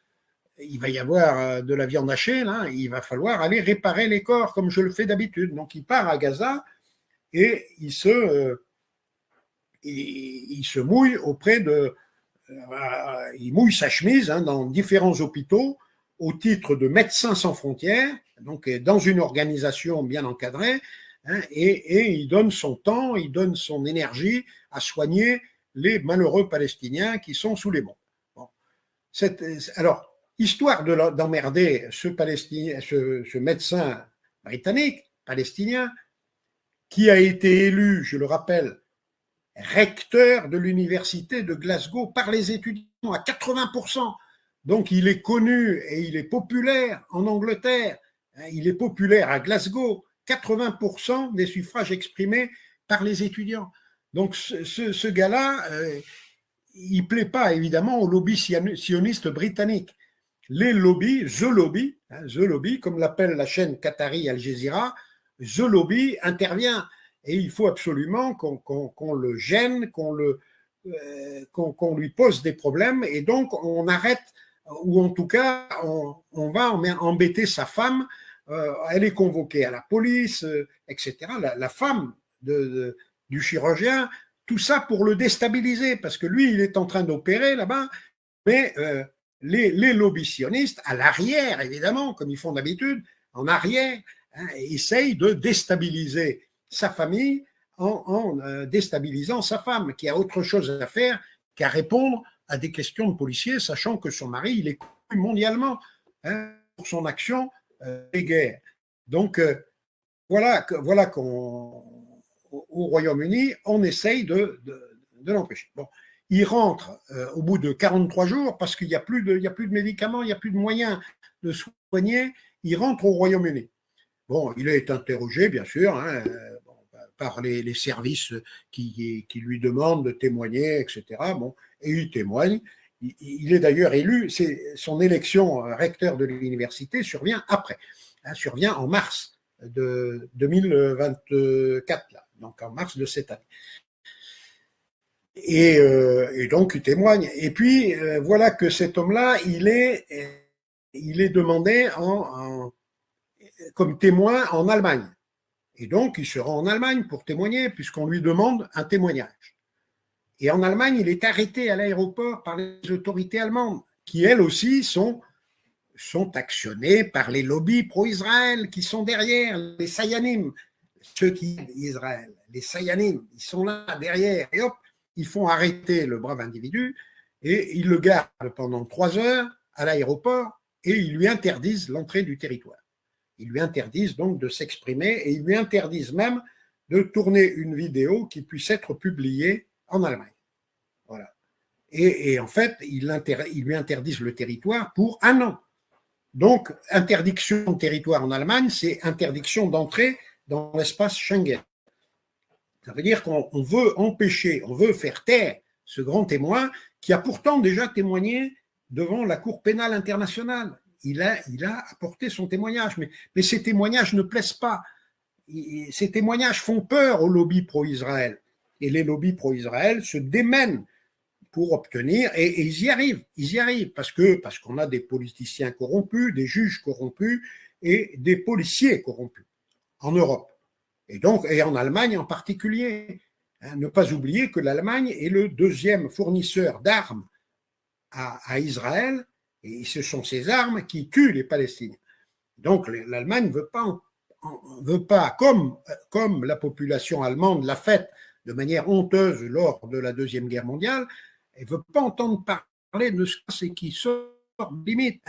la viande hachée, là, il va falloir aller réparer les corps comme je le fais d'habitude. Donc il part à Gaza et il se mouille il mouille sa chemise dans différents hôpitaux au titre de Médecins sans frontières, donc dans une organisation bien encadrée, et il donne son temps, il donne son énergie à soigner les malheureux Palestiniens qui sont sous les bombes. Bon. Alors, histoire d'emmerder ce médecin britannique, palestinien, qui a été élu, je le rappelle, recteur de l'université de Glasgow par les étudiants à 80%. Donc il est connu et il est populaire en Angleterre, il est populaire à Glasgow, 80% des suffrages exprimés par les étudiants. Donc ce gars-là, il ne plaît pas évidemment au lobby sioniste britannique. Les lobbies, The Lobby, comme l'appelle la chaîne qatari Al Jazeera, The Lobby intervient. Et il faut absolument qu'on le gêne, qu'on lui pose des problèmes. Et donc, on arrête, ou en tout cas, on va embêter sa femme. Elle est convoquée à la police, etc. La femme du chirurgien, tout ça pour le déstabiliser, parce que lui, il est en train d'opérer là-bas, mais les lobbies sionistes, à l'arrière, évidemment, comme ils font d'habitude, en arrière, essayent de déstabiliser sa famille en déstabilisant sa femme, qui a autre chose à faire qu'à répondre à des questions de policiers, sachant que son mari, il est connu mondialement pour son action des guerres. Donc, voilà qu'au Royaume-Uni, on essaye de l'empêcher. Bon, il rentre au bout de 43 jours parce qu'il n'y a plus de médicaments, il n'y a plus de moyens de soigner. Il rentre au Royaume-Uni. Bon, il est interrogé, bien sûr, par les services qui lui demandent de témoigner, etc. Bon, et il témoigne. Il est d'ailleurs élu. Son élection recteur de l'université survient après. Survient en mars de 2024, là, donc en mars de cette année. Et donc, il témoigne. Et puis, voilà que cet homme-là, il est demandé comme témoin en Allemagne. Et donc, il se rend en Allemagne pour témoigner, puisqu'on lui demande un témoignage. Et en Allemagne, il est arrêté à l'aéroport par les autorités allemandes, qui elles aussi sont actionnées par les lobbies pro-Israël, qui sont derrière, les Sayanim, ceux qui Israël, les Sayanim, ils sont là derrière, et hop, ils font arrêter le brave individu, et ils le gardent pendant 3 heures à l'aéroport, et ils lui interdisent l'entrée du territoire. Ils lui interdisent donc de s'exprimer, et ils lui interdisent même de tourner une vidéo qui puisse être publiée en Allemagne. Voilà. Et en fait, ils lui interdisent le territoire pour 1 an. Donc, interdiction de territoire en Allemagne, c'est interdiction d'entrée dans l'espace Schengen. Ça veut dire qu'on veut empêcher, on veut faire taire ce grand témoin qui a pourtant déjà témoigné devant la Cour pénale internationale. Il a apporté son témoignage, mais ces témoignages ne plaisent pas. Ces témoignages font peur aux lobbies pro-Israël. Et les lobbies pro-Israël se démènent pour obtenir, et ils y arrivent, parce qu'on a des politiciens corrompus, des juges corrompus et des policiers corrompus en Europe. Et en Allemagne en particulier. Ne pas oublier que l'Allemagne est le 2e fournisseur d'armes à Israël, et ce sont ces armes qui tuent les Palestiniens. Donc l'Allemagne ne veut pas, comme la population allemande l'a fait de manière honteuse lors de la Deuxième Guerre mondiale, elle ne veut pas entendre parler de ce qui sort limite.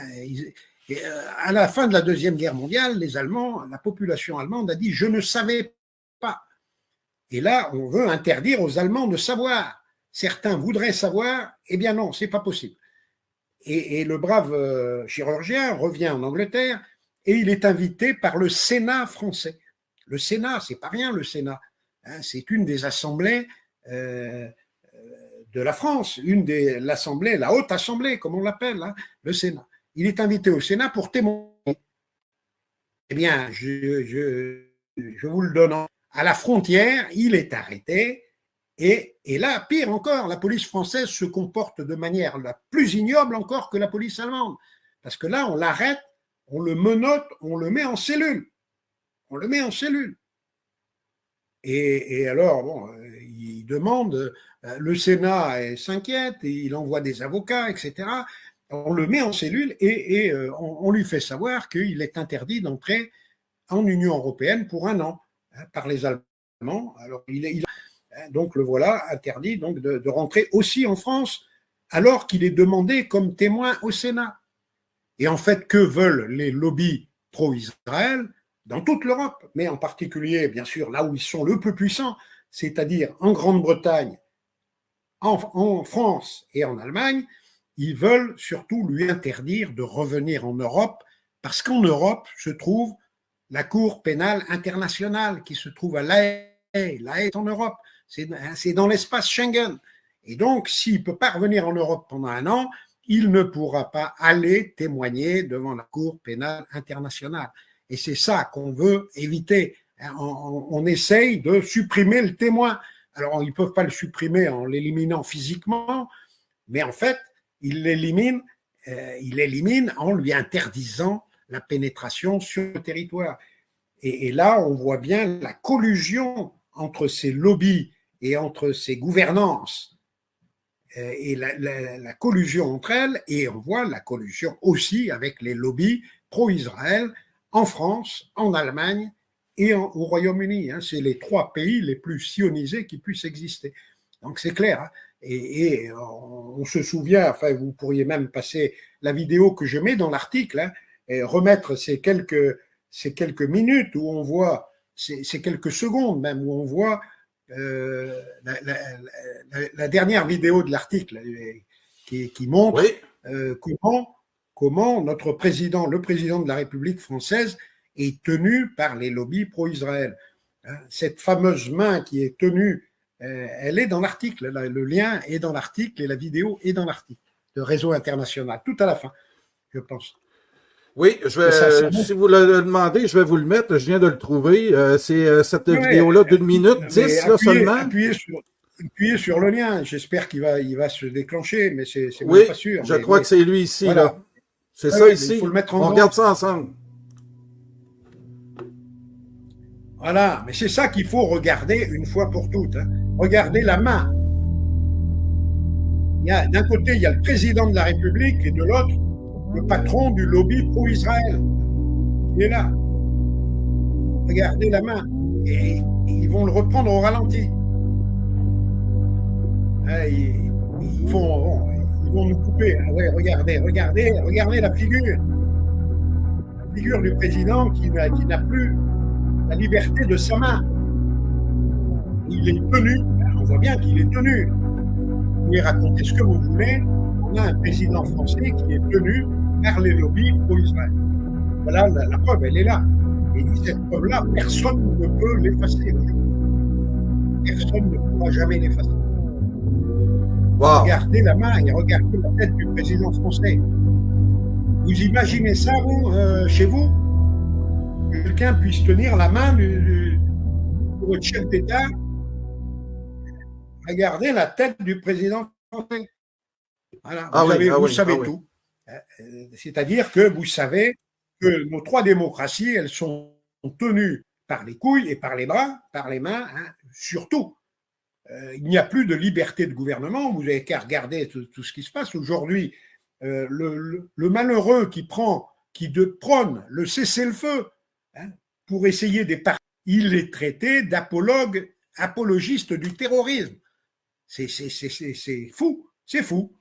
À la fin de la Deuxième Guerre mondiale, la population allemande a dit « je ne savais pas ». Et là, on veut interdire aux Allemands de savoir. Certains voudraient savoir, eh bien non, ce n'est pas possible. Et le brave chirurgien revient en Angleterre et il est invité par le Sénat français. Le Sénat, c'est pas rien le Sénat. C'est une des assemblées de la France, l'assemblée, la haute assemblée, comme on l'appelle, le Sénat. Il est invité au Sénat pour témoigner. Eh bien, je vous le donne. À la frontière, il est arrêté. Et là, pire encore, la police française se comporte de manière la plus ignoble encore que la police allemande. Parce que là, on l'arrête, on le menotte, on le met en cellule. On le met en cellule. Et alors, bon, il demande, le Sénat s'inquiète, il envoie des avocats, etc. On le met en cellule et on lui fait savoir qu'il est interdit d'entrer en Union européenne pour 1 an par les Allemands. Alors, donc le voilà interdit donc de rentrer aussi en France, alors qu'il est demandé comme témoin au Sénat. Et en fait, que veulent les lobbies pro-Israël dans toute l'Europe, mais en particulier, bien sûr, là où ils sont le plus puissants, c'est-à-dire en Grande-Bretagne, en France et en Allemagne, ils veulent surtout lui interdire de revenir en Europe, parce qu'en Europe se trouve la Cour pénale internationale qui se trouve à La Haye. La Haye est en Europe, c'est dans l'espace Schengen. Et donc, s'il ne peut pas revenir en Europe pendant 1 an, il ne pourra pas aller témoigner devant la Cour pénale internationale. Et c'est ça qu'on veut éviter. On essaye de supprimer le témoin. Alors, ils ne peuvent pas le supprimer en l'éliminant physiquement, mais en fait, ils l'éliminent en lui interdisant la pénétration sur le territoire. Et là, on voit bien la collusion entre ces lobbies et entre ces gouvernances et la collusion entre elles, et on voit la collusion aussi avec les lobbies pro-Israël en France, en Allemagne et au Royaume-Uni. C'est les 3 pays les plus sionisés qui puissent exister. Donc c'est clair. Et on se souvient, enfin vous pourriez même passer la vidéo que je mets dans l'article, et remettre ces quelques minutes où on voit, ces quelques secondes même, où on voit la dernière vidéo de l'article qui montre comment notre président, le président de la République française, est tenu par les lobbies pro-Israël. Cette fameuse main qui est tenue, elle est dans l'article, le lien est dans l'article et la vidéo est dans l'article de Réseau International, tout à la fin, je pense. Oui, si vous le demandez, je vais vous le mettre. Je viens de le trouver. C'est cette vidéo-là d'1 minute 10 là, seulement. Appuyez sur le lien. J'espère qu'il va se déclencher, mais c'est même pas sûr. Je crois que c'est lui ici. Voilà. Là. C'est ça ici. Il faut le mettre on regarde ça ensemble. Voilà, mais c'est ça qu'il faut regarder une fois pour toutes. Regardez la main. D'un côté, il y a le président de la République et de l'autre, le patron du lobby pro-Israël. Il est là. Regardez la main. Et ils vont le reprendre au ralenti. Ils vont nous couper. Ouais, regardez la figure. La figure du président qui n'a plus la liberté de sa main. Il est tenu. On voit bien qu'il est tenu. Vous pouvez raconter ce que vous voulez. On a un président français qui est tenu par les lobbies pro-Israël. Voilà, la preuve, elle est là. Et cette preuve-là, personne ne peut l'effacer. Personne ne pourra jamais l'effacer. Wow. Regardez la main et regardez la tête du président français. Vous imaginez ça, vous, chez vous? Que quelqu'un puisse tenir la main de votre chef d'État? Regardez la tête du président français. Voilà, vous savez tout. C'est-à-dire que vous savez que nos 3 démocraties, elles sont tenues par les couilles et par les bras, par les mains, surtout. Il n'y a plus de liberté de gouvernement. Vous n'avez qu'à regarder tout ce qui se passe aujourd'hui. Le malheureux qui prône le cessez-le-feu pour essayer d'épargner, il est traité d'apologiste du terrorisme. C'est fou, c'est fou.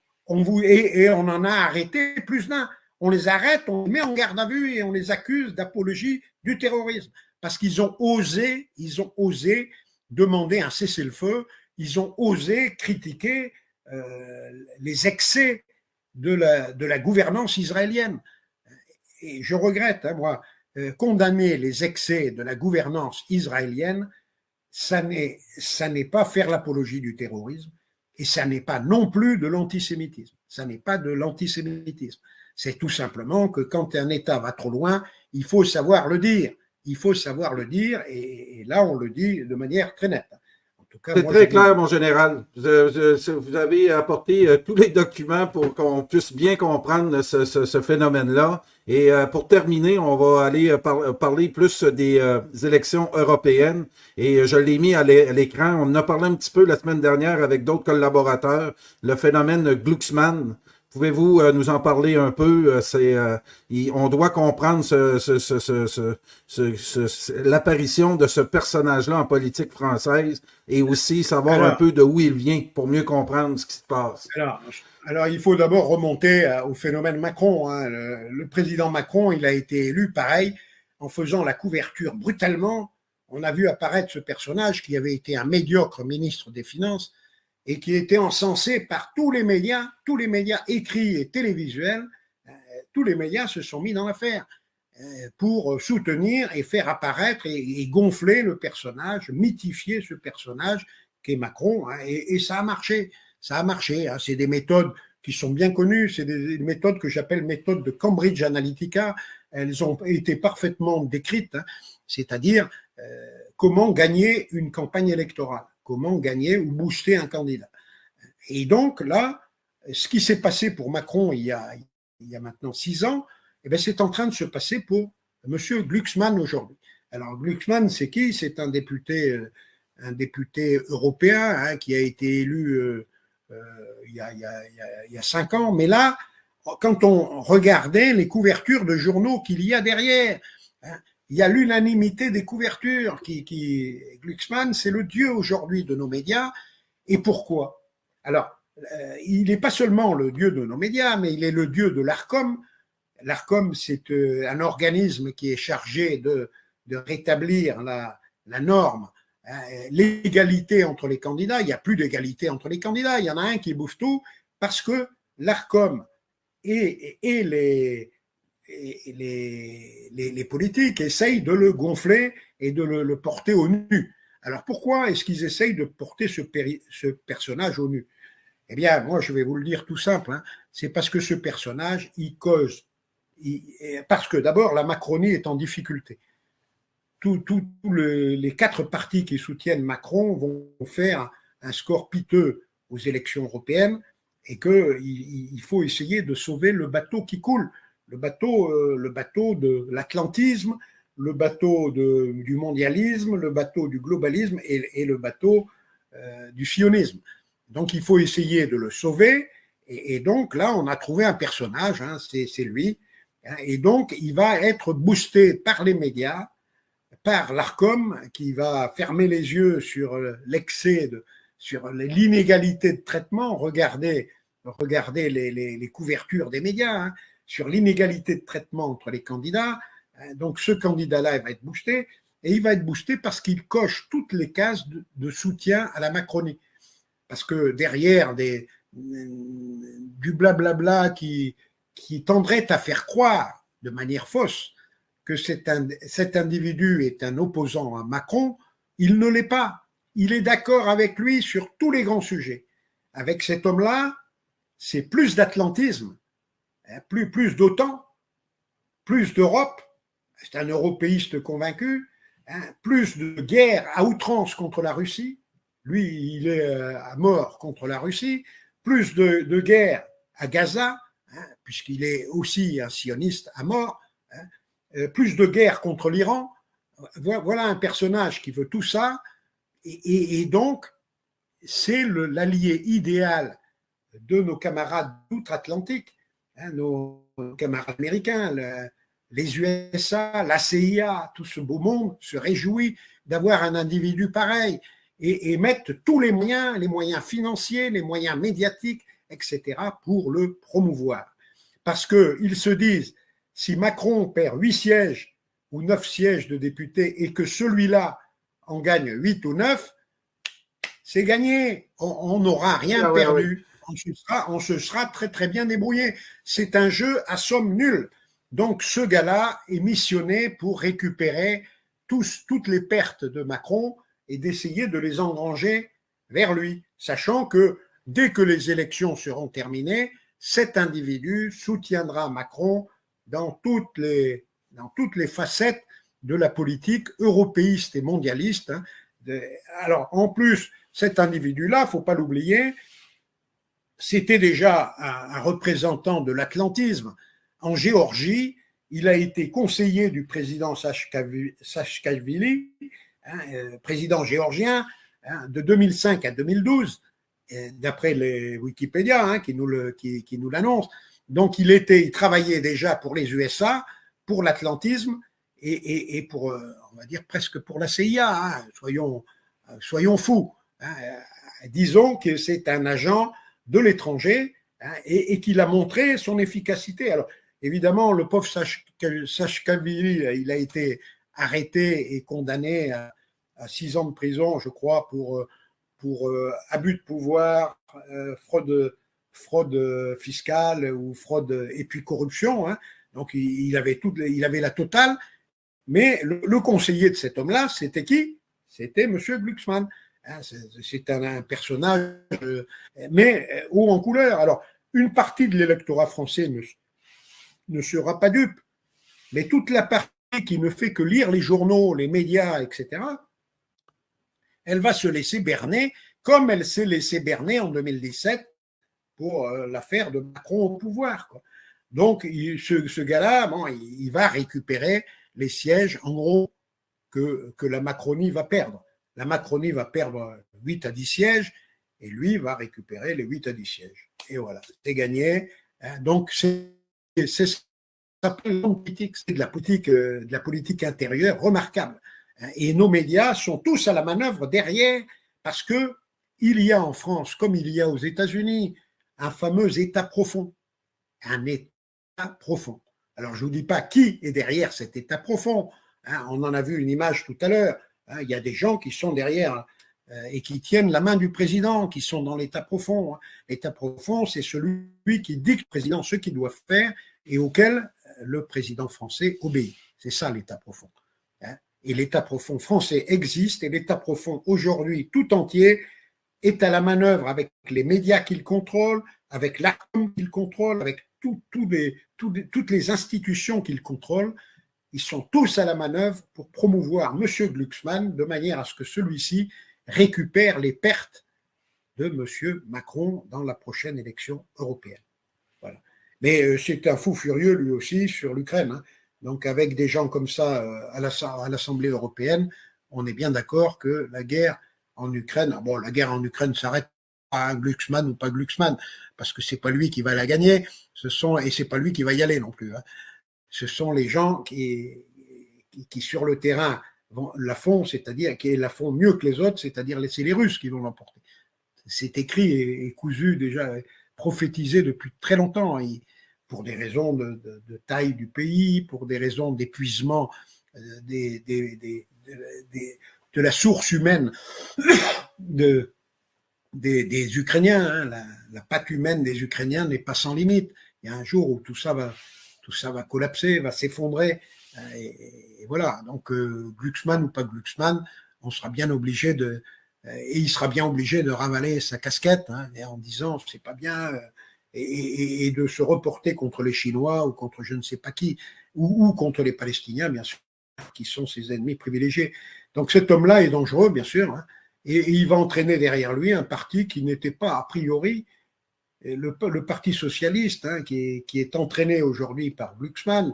Et on en a arrêté plus d'un. On les arrête, on les met en garde à vue et on les accuse d'apologie du terrorisme parce qu'ils ont osé demander un cessez-le-feu, ils ont osé critiquer les excès de la gouvernance israélienne. Et je regrette, moi, condamner les excès de la gouvernance israélienne, ça n'est pas faire l'apologie du terrorisme et ça n'est pas non plus de l'antisémitisme. Ça n'est pas de l'antisémitisme. C'est tout simplement que quand un État va trop loin, il faut savoir le dire. Il faut savoir le dire et là, on le dit de manière très nette. C'est très clair, mon général. Vous avez apporté tous les documents pour qu'on puisse bien comprendre ce phénomène-là. Et pour terminer, on va aller parler plus des élections européennes. Et je l'ai mis à l'écran. On en a parlé un petit peu la semaine dernière avec d'autres collaborateurs. Le phénomène Glucksmann. Pouvez-vous nous en parler un peu? On doit comprendre l'apparition de ce personnage-là en politique française et aussi savoir un peu de où il vient pour mieux comprendre ce qui se passe. Alors il faut d'abord remonter au phénomène Macron. Le président Macron, il a été élu pareil en faisant la couverture brutalement. On a vu apparaître ce personnage qui avait été un médiocre ministre des Finances et qui était encensé par tous les médias écrits et télévisuels. Tous les médias se sont mis dans l'affaire pour soutenir et faire apparaître et gonfler le personnage, mythifier ce personnage qu'est Macron, et ça a marché. Ça a marché. C'est des méthodes qui sont bien connues, c'est des méthodes que j'appelle méthodes de Cambridge Analytica. Elles ont été parfaitement décrites, c'est-à-dire comment gagner une campagne électorale. Comment gagner ou booster un candidat. Et donc là, ce qui s'est passé pour Macron il y a maintenant 6 ans, c'est en train de se passer pour M. Glucksmann aujourd'hui. Alors Glucksmann, c'est qui? C'est un député européen qui a été élu il y a 5 ans. Mais là, quand on regardait les couvertures de journaux qu'il y a derrière, hein, il y a l'unanimité des couvertures. Glucksmann, c'est le dieu aujourd'hui de nos médias. Et pourquoi? Alors, il n'est pas seulement le dieu de nos médias, mais il est le dieu de l'ARCOM. L'ARCOM, c'est un organisme qui est chargé de rétablir la norme, hein, l'égalité entre les candidats. Il n'y a plus d'égalité entre les candidats. Il y en a un qui bouffe tout parce que l'ARCOM et les politiques essayent de le gonfler et de le porter au nu. Alors pourquoi est-ce qu'ils essayent de porter ce personnage au nu? Eh bien, moi, je vais vous le dire tout simple, hein, c'est parce que ce personnage, il cause, parce que d'abord, la Macronie est en difficulté. Tous les 4 partis qui soutiennent Macron vont faire un score piteux aux élections européennes et qu'il faut essayer de sauver le bateau qui coule, le bateau de l'atlantisme, le bateau du mondialisme, le bateau du globalisme et le bateau du sionisme. Donc il faut essayer de le sauver et donc là on a trouvé un personnage, hein, c'est lui, hein, et donc il va être boosté par les médias, par l'ARCOM qui va fermer les yeux sur l'excès, sur l'inégalité de traitement. Regardez les couvertures des médias, hein, sur l'inégalité de traitement entre les candidats. Donc ce candidat-là, il va être boosté, et il va être boosté parce qu'il coche toutes les cases de soutien à la Macronie. Parce que derrière du blablabla qui tendrait à faire croire de manière fausse que cet individu est un opposant à Macron, il ne l'est pas. Il est d'accord avec lui sur tous les grands sujets. Avec cet homme-là, c'est plus d'atlantisme, plus d'OTAN, plus d'Europe, c'est un européiste convaincu, hein, plus de guerre à outrance contre la Russie, lui il est à mort contre la Russie, plus de guerre à Gaza, hein, puisqu'il est aussi un sioniste à mort, hein, plus de guerre contre l'Iran. Voilà un personnage qui veut tout ça, et donc c'est l'allié idéal de nos camarades d'outre-Atlantique, hein, nos camarades américains, les USA, la CIA, tout ce beau monde se réjouit d'avoir un individu pareil et mettent tous les moyens financiers, les moyens médiatiques, etc., pour le promouvoir. Parce qu'ils se disent, si Macron perd 8 sièges ou 9 sièges de députés et que celui-là en gagne 8 ou 9, c'est gagné, on n'aura rien perdu. On se sera très très bien débrouillé. C'est un jeu à somme nulle. Donc ce gars-là est missionné pour récupérer toutes les pertes de Macron et d'essayer de les engranger vers lui, sachant que dès que les élections seront terminées, cet individu soutiendra Macron dans toutes les facettes de la politique européiste et mondialiste. Alors en plus, cet individu-là, il ne faut pas l'oublier, c'était déjà un représentant de l'atlantisme. En Géorgie, il a été conseiller du président Saakashvili, hein, président géorgien, hein, de 2005 à 2012, d'après les Wikipédia, hein, qui nous l'annoncent. Donc il travaillait déjà pour les USA, pour l'atlantisme et pour, on va dire presque pour la CIA, hein, soyons fous. Hein, disons que c'est un agent de l'étranger, hein, et qu'il a montré son efficacité. Alors, évidemment, le pauvre Saakashvili, il a été arrêté et condamné à 6 ans de prison, je crois, pour abus de pouvoir, fraude fiscale ou fraude et puis corruption. Hein. Donc, il avait la totale. Mais le conseiller de cet homme-là, c'était qui? C'était M. Glucksmann. C'est un personnage, mais haut en couleur. Alors, une partie de l'électorat français ne sera pas dupe, mais toute la partie qui ne fait que lire les journaux, les médias, etc., elle va se laisser berner, comme elle s'est laissée berner en 2017 pour l'affaire de Macron au pouvoir, quoi. Donc, ce gars-là, bon, il va récupérer les sièges, en gros, que la Macronie va perdre. La Macronie va perdre 8 à 10 sièges et lui va récupérer les 8 à 10 sièges. Et voilà, c'est gagné. Donc, c'est de la politique intérieure remarquable. Et nos médias sont tous à la manœuvre derrière, parce que il y a en France, comme il y a aux États-Unis, un fameux État profond. Un État profond. Alors, je ne vous dis pas qui est derrière cet État profond. On en a vu une image tout à l'heure. Il y a des gens qui sont derrière et qui tiennent la main du président, qui sont dans l'État profond. L'État profond, c'est celui qui dicte au président ce qu'il doit faire et auquel le président français obéit. C'est ça l'État profond. Et l'État profond français existe, et l'État profond aujourd'hui tout entier est à la manœuvre avec les médias qu'il contrôle, avec l'ARCOM qu'il contrôle, avec toutes les institutions qu'il contrôle. Ils sont tous à la manœuvre pour promouvoir M. Glucksmann de manière à ce que celui-ci récupère les pertes de M. Macron dans la prochaine élection européenne. Voilà. Mais c'est un fou furieux lui aussi sur l'Ukraine. Donc avec des gens comme ça à l'Assemblée européenne, on est bien d'accord que la guerre en Ukraine, bon, la guerre en Ukraine s'arrête pas, Glucksmann ou pas Glucksmann, parce que c'est pas lui qui va la gagner, et c'est pas lui qui va y aller non plus. Ce sont les gens qui sur le terrain la font, c'est-à-dire qui la font mieux que les autres, c'est-à-dire c'est les Russes qui vont l'emporter. C'est écrit et cousu déjà, prophétisé depuis très longtemps, pour des raisons de taille du pays, pour des raisons d'épuisement de la source humaine des Ukrainiens. La pâte humaine des Ukrainiens n'est pas sans limite. Il y a un jour où tout ça va collapser, va s'effondrer. Et voilà, donc Glucksmann ou pas Glucksmann, on sera bien obligé et il sera bien obligé de ravaler sa casquette en disant c'est pas bien, et de se reporter contre les Chinois ou contre je ne sais pas qui, ou contre les Palestiniens, bien sûr, qui sont ses ennemis privilégiés. Donc cet homme-là est dangereux, bien sûr, et il va entraîner derrière lui un parti qui n'était pas a priori le Parti socialiste, qui est entraîné aujourd'hui par Glucksmann.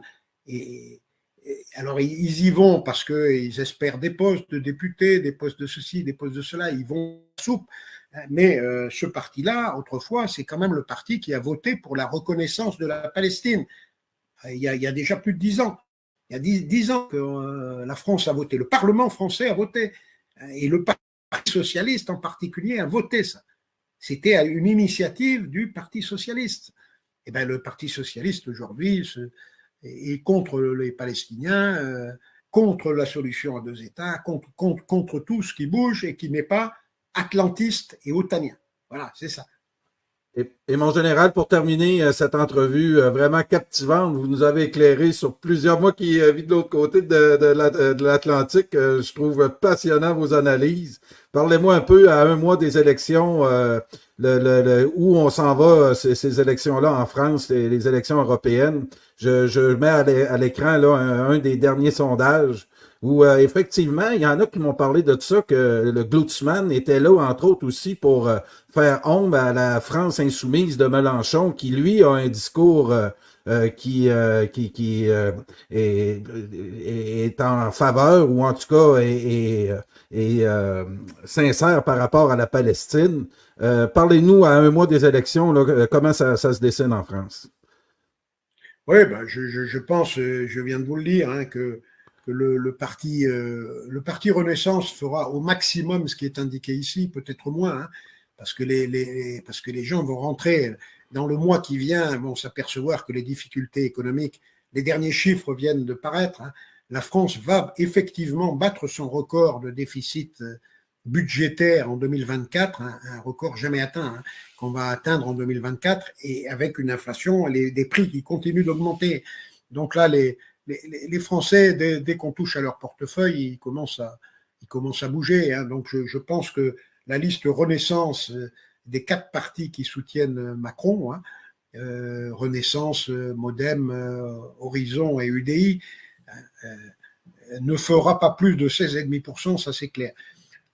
Alors ils y vont parce qu'ils espèrent des postes de députés, des postes de ceci, des postes de cela, ils vont soupe. Mais ce parti-là, autrefois, c'est quand même le parti qui a voté pour la reconnaissance de la Palestine. Il y a déjà plus de 10 ans. Il y a 10 ans que la France a voté, le Parlement français a voté, et le Parti socialiste en particulier a voté ça. C'était une initiative du Parti socialiste. Et bien, le Parti socialiste aujourd'hui est contre les Palestiniens, contre la solution à 2 États, contre tout ce qui bouge et qui n'est pas atlantiste et otanien. Voilà, c'est ça. Et mon général, pour terminer cette entrevue vraiment captivante, vous nous avez éclairé sur plusieurs, moi qui vis de l'autre côté de l'Atlantique, je trouve passionnant vos analyses. Parlez-moi un peu à un mois des élections, où on s'en va, ces élections-là en France, les élections européennes. Je mets à l'écran là un des derniers sondages où effectivement, il y en a qui m'ont parlé de ça, que le Glucksmann était là, entre autres aussi, pour faire ombre à la France insoumise de Mélenchon, qui lui a un discours qui est en faveur, ou en tout cas est sincère par rapport à la Palestine. Parlez-nous à un mois des élections, là, comment ça se dessine en France. Oui, ben, je pense, je viens de vous le dire, que le parti Renaissance fera au maximum ce qui est indiqué ici, peut-être moins, parce que les gens vont rentrer dans le mois qui vient, vont s'apercevoir que les difficultés économiques, les derniers chiffres viennent de paraître. La France va effectivement battre son record de déficit budgétaire en 2024, un record jamais atteint, qu'on va atteindre en 2024, et avec une inflation, des prix qui continuent d'augmenter. Donc là, les Français, dès qu'on touche à leur portefeuille, ils commencent à bouger. Donc je pense que la liste Renaissance des 4 partis qui soutiennent Macron, Renaissance, Modem, Horizon et UDI, ne fera pas plus de 16,5%, ça c'est clair.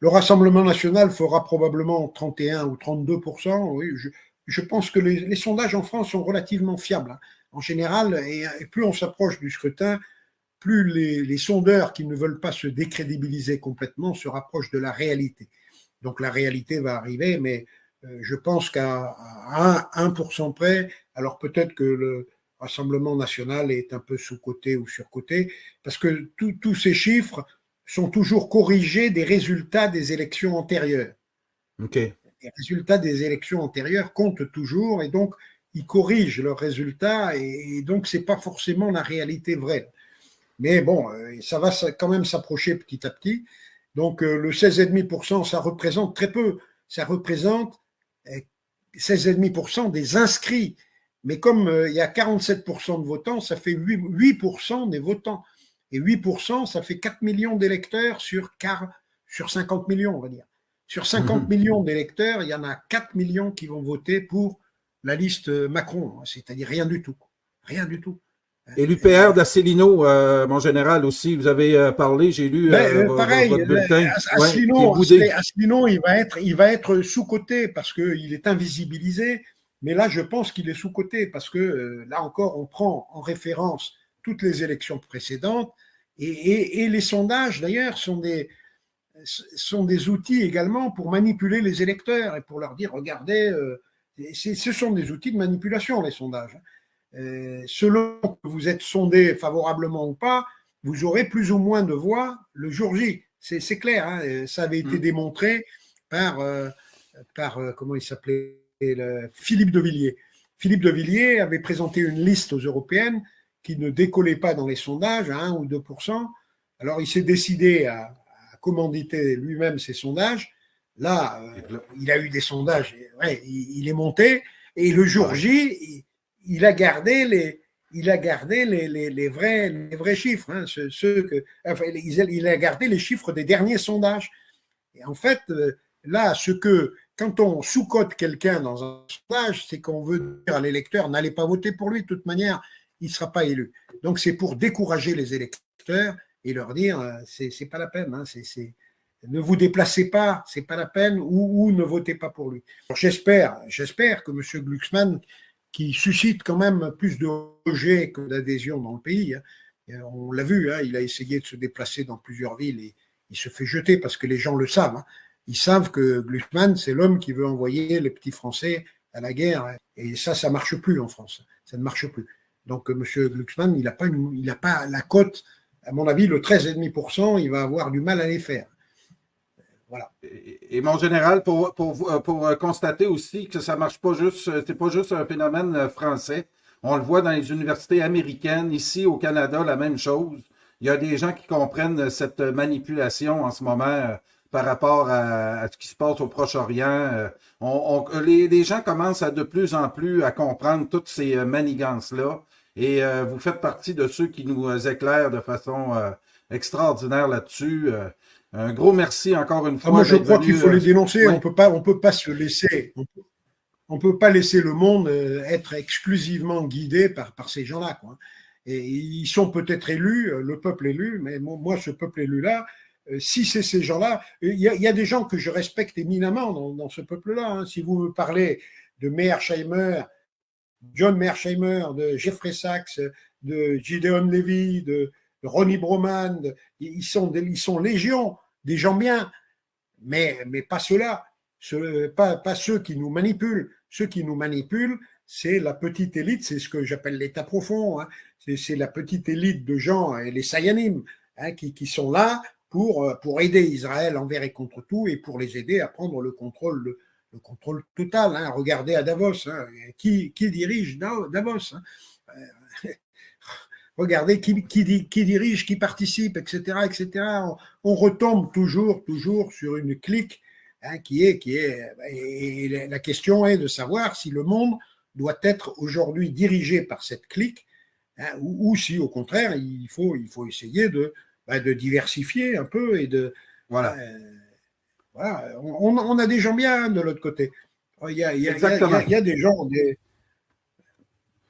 Le Rassemblement national fera probablement 31 ou 32%. Oui, je pense que les sondages en France sont relativement fiables. En général, et plus on s'approche du scrutin, plus les sondeurs qui ne veulent pas se décrédibiliser complètement se rapprochent de la réalité. Donc la réalité va arriver, mais Je pense qu'à 1% près, alors peut-être que le Rassemblement national est un peu sous-coté ou surcoté, parce que tous ces chiffres sont toujours corrigés des résultats des élections antérieures. OK. Les résultats des élections antérieures comptent toujours, et donc ils corrigent leurs résultats, et donc c'est pas forcément la réalité vraie. Mais bon, ça va quand même s'approcher petit à petit. Donc le 16,5%, ça représente très peu. Ça représente 16,5% des inscrits. Mais comme il y a 47% de votants, ça fait 8% des votants. Et 8%, ça fait 4 millions d'électeurs sur 50 millions, on va dire. Sur 50 millions d'électeurs, il y en a 4 millions qui vont voter pour la liste Macron, c'est-à-dire rien du tout. Rien du tout. Et l'UPR d'Asselineau, mon général aussi, vous avez parlé, j'ai lu Pareil, votre bulletin, qui est Asselineau, boudé. il va être sous-coté parce qu'il est invisibilisé, mais là, je pense qu'il est sous-coté parce que là encore, on prend en référence toutes les élections précédentes et les sondages, d'ailleurs, sont des outils également pour manipuler les électeurs et pour leur dire, regardez, ce sont des outils de manipulation, les sondages. Selon que vous êtes sondé favorablement ou pas, vous aurez plus ou moins de voix le jour J. C'est clair, hein, ça avait été démontré par comment il s'appelait, Philippe de Villiers. Philippe de Villiers avait présenté une liste aux européennes qui ne décollait pas dans les sondages à 1 ou 2%. Alors il s'est décidé à commanditer lui-même ses sondages. Là, il a eu des sondages, ouais, il est monté, et le jour J, il a gardé les vrais chiffres, hein, il a gardé les chiffres des derniers sondages. Et en fait, là, quand on sous-cote quelqu'un dans un sondage, c'est qu'on veut dire à l'électeur, n'allez pas voter pour lui, de toute manière, il ne sera pas élu. Donc, c'est pour décourager les électeurs et leur dire, c'est pas la peine, hein, ne vous déplacez pas, c'est pas la peine, ou ne votez pas pour lui. J'espère que M. Glucksmann, qui suscite quand même plus de rejet que d'adhésion dans le pays, hein, on l'a vu, hein, il a essayé de se déplacer dans plusieurs villes et il se fait jeter parce que les gens le savent. Hein. Ils savent que Glucksmann, c'est l'homme qui veut envoyer les petits Français à la guerre. Hein, et ça marche plus en France. Ça ne marche plus. Donc, M. Glucksmann, il n'a pas la cote. À mon avis, le 13,5%, il va avoir du mal à les faire. Voilà. Et mon général, pour constater aussi que ça marche pas juste, c'est pas juste un phénomène français. On le voit dans les universités américaines, ici au Canada, la même chose. Il y a des gens qui comprennent cette manipulation en ce moment par rapport à ce qui se passe au Proche-Orient. Les gens commencent de plus en plus à comprendre toutes ces manigances-là. Et vous faites partie de ceux qui nous éclairent de façon extraordinaire là-dessus. Un gros merci encore une fois. Moi, je crois qu'il faut les dénoncer. Oui. On peut pas se laisser. On peut pas laisser le monde être exclusivement guidé par ces gens-là, quoi. Et ils sont peut-être élus, le peuple élu, mais moi, ce peuple élu-là, si c'est ces gens-là, il y a des gens que je respecte éminemment dans ce peuple-là. Hein. Si vous me parlez de Mearsheimer, John Mearsheimer, de Jeffrey Sachs, de Gideon Levy, de Ronnie Broman, ils sont légion, des gens bien, mais pas ceux-là, pas ceux qui nous manipulent. Ceux qui nous manipulent, c'est la petite élite, c'est ce que j'appelle l'État profond, hein. C'est la petite élite de gens, les Sayanim, hein, qui sont là pour aider Israël envers et contre tout et pour les aider à prendre le contrôle total. Hein. Regardez à Davos, hein, qui dirige Davos, hein. Regardez qui dirige, qui participe, etc., etc. On retombe toujours sur une clique, hein, et la question est de savoir si le monde doit être aujourd'hui dirigé par cette clique, hein, ou si au contraire il faut essayer de diversifier un peu et de voilà. Voilà. On a des gens bien de l'autre côté. Il y a des gens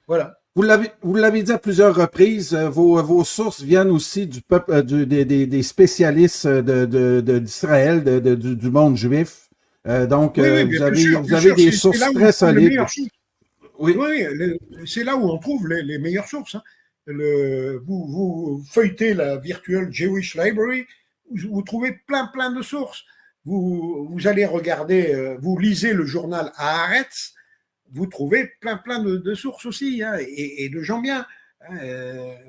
voilà. Vous l'avez dit à plusieurs reprises, vos sources viennent aussi du peuple, des spécialistes d'Israël, du monde juif. Donc, oui, vous avez des sources très solides. Oui, c'est là où on trouve les meilleures sources. Hein. Vous feuilletez la Virtual Jewish Library, vous trouvez plein de sources. vous allez regarder, vous lisez le journal Haaretz, vous trouvez plein de sources aussi, hein, et de gens bien.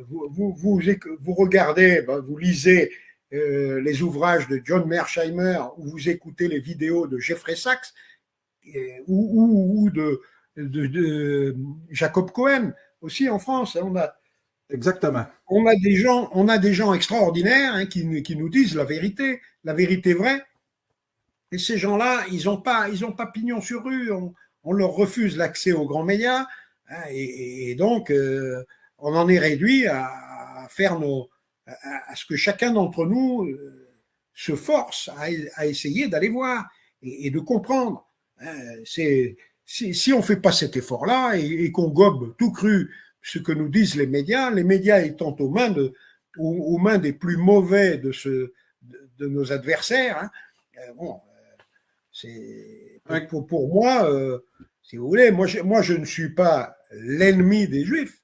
Vous regardez, vous lisez les ouvrages de John Mearsheimer, ou vous écoutez les vidéos de Jeffrey Sachs, ou de Jacob Cohen, aussi en France. Exactement. On a des gens extraordinaires, hein, qui nous disent la vérité vraie. Et ces gens-là, ils n'ont pas pignon sur rue. On leur refuse l'accès aux grands médias, hein, et donc on en est réduit à faire à ce que chacun d'entre nous se force à essayer d'aller voir et de comprendre. Si on ne fait pas cet effort-là et qu'on gobe tout cru ce que nous disent les médias étant aux mains des plus mauvais de nos adversaires, hein, bon, c'est pour moi, si vous voulez, moi je ne suis pas l'ennemi des Juifs.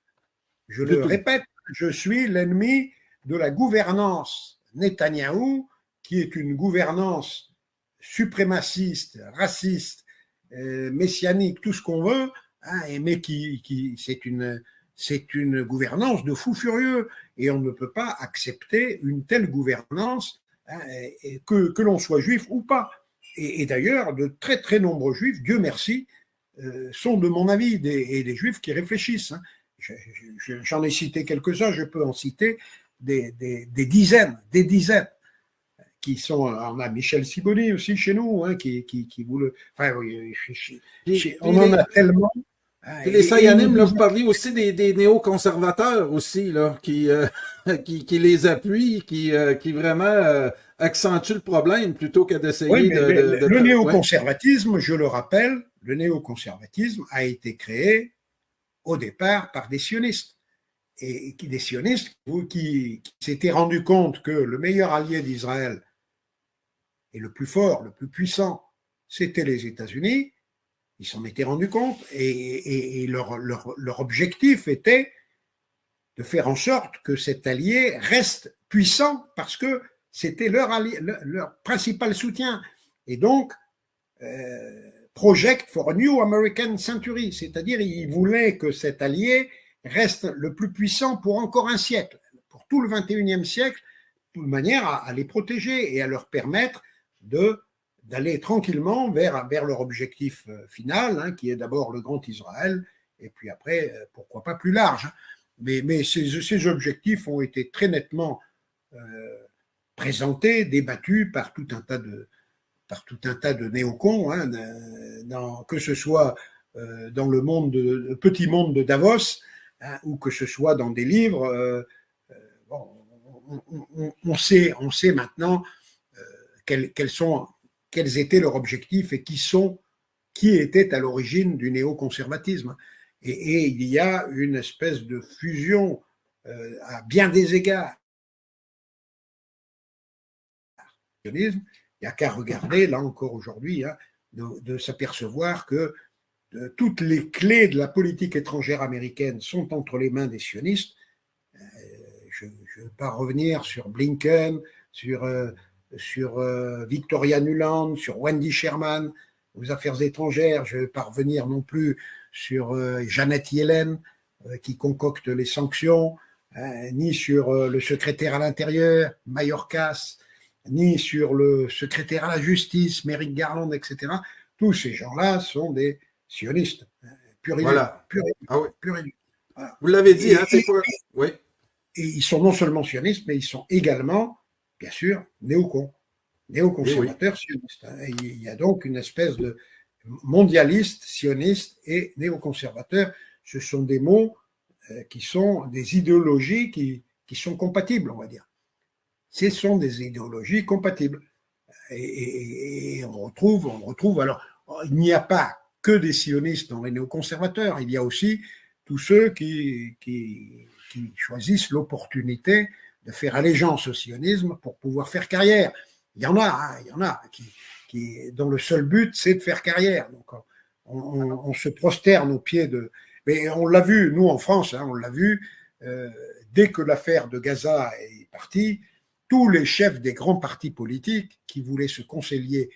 Je le répète, je suis l'ennemi de la gouvernance Netanyahou, qui est une gouvernance suprémaciste, raciste, messianique, tout ce qu'on veut, hein, mais c'est une gouvernance de fous furieux, et on ne peut pas accepter une telle gouvernance, hein, que l'on soit juif ou pas. Et d'ailleurs, de très très nombreux juifs, Dieu merci, sont de mon avis, et des juifs qui réfléchissent. Hein. J'en ai cité quelques-uns, je peux en citer des dizaines, qui sont. On a Michel Sibony aussi chez nous, hein, qui vous le. Enfin, on en a tellement. Et les Sayanim, là, vous parliez aussi des néoconservateurs aussi, là, qui les appuient, qui vraiment accentuent le problème plutôt que d'essayer le néoconservatisme, je le rappelle, le néoconservatisme a été créé au départ par des sionistes. Et des sionistes qui s'étaient rendus compte que le meilleur allié d'Israël et le plus fort, le plus puissant, c'était les États-Unis. Ils s'en étaient rendus compte, et leur objectif était de faire en sorte que cet allié reste puissant parce que c'était leur principal soutien. Et donc, Project for a New American Century, c'est-à-dire ils voulaient que cet allié reste le plus puissant pour encore un siècle, pour tout le 21e siècle, de manière à les protéger et à leur permettre d'aller tranquillement vers leur objectif final, hein, qui est d'abord le grand Israël, et puis après, pourquoi pas plus large. Hein. Mais ces objectifs ont été très nettement présentés, débattus par tout un tas de néocons, hein, que ce soit dans le petit monde de Davos, hein, ou que ce soit dans des livres. Bon, on sait maintenant quels étaient leurs objectifs et qui était à l'origine du néoconservatisme. Et il y a une espèce de fusion à bien des égards. Il n'y a qu'à regarder, là encore aujourd'hui, hein, de s'apercevoir que toutes les clés de la politique étrangère américaine sont entre les mains des sionistes. Je ne veux pas revenir sur Blinken, sur Victoria Nuland, sur Wendy Sherman aux affaires étrangères. Je ne vais pas revenir non plus sur Janet Yellen, qui concocte les sanctions, ni sur le secrétaire à l'intérieur, Mayorkas, ni sur le secrétaire à la justice, Merrick Garland, etc. Tous ces gens-là sont des sionistes, pur et voilà. dur. Ah oui. Voilà. Vous l'avez dit, hein, c'est pas... Oui. Et ils sont non seulement sionistes, mais ils sont également, bien sûr, néoconservateurs sionistes. Il y a donc une espèce de mondialiste, sioniste et néoconservateur. Ce sont des mots qui sont des idéologies qui sont compatibles, on va dire. Ce sont des idéologies compatibles. Et on retrouve, alors, il n'y a pas que des sionistes dans les néoconservateurs, il y a aussi tous ceux qui choisissent l'opportunité de faire allégeance au sionisme pour pouvoir faire carrière. Il y en a dont le seul but, c'est de faire carrière. Donc, on se prosterne aux pieds de... Mais on l'a vu, nous en France, hein, on l'a vu, dès que l'affaire de Gaza est partie, tous les chefs des grands partis politiques qui voulaient se concilier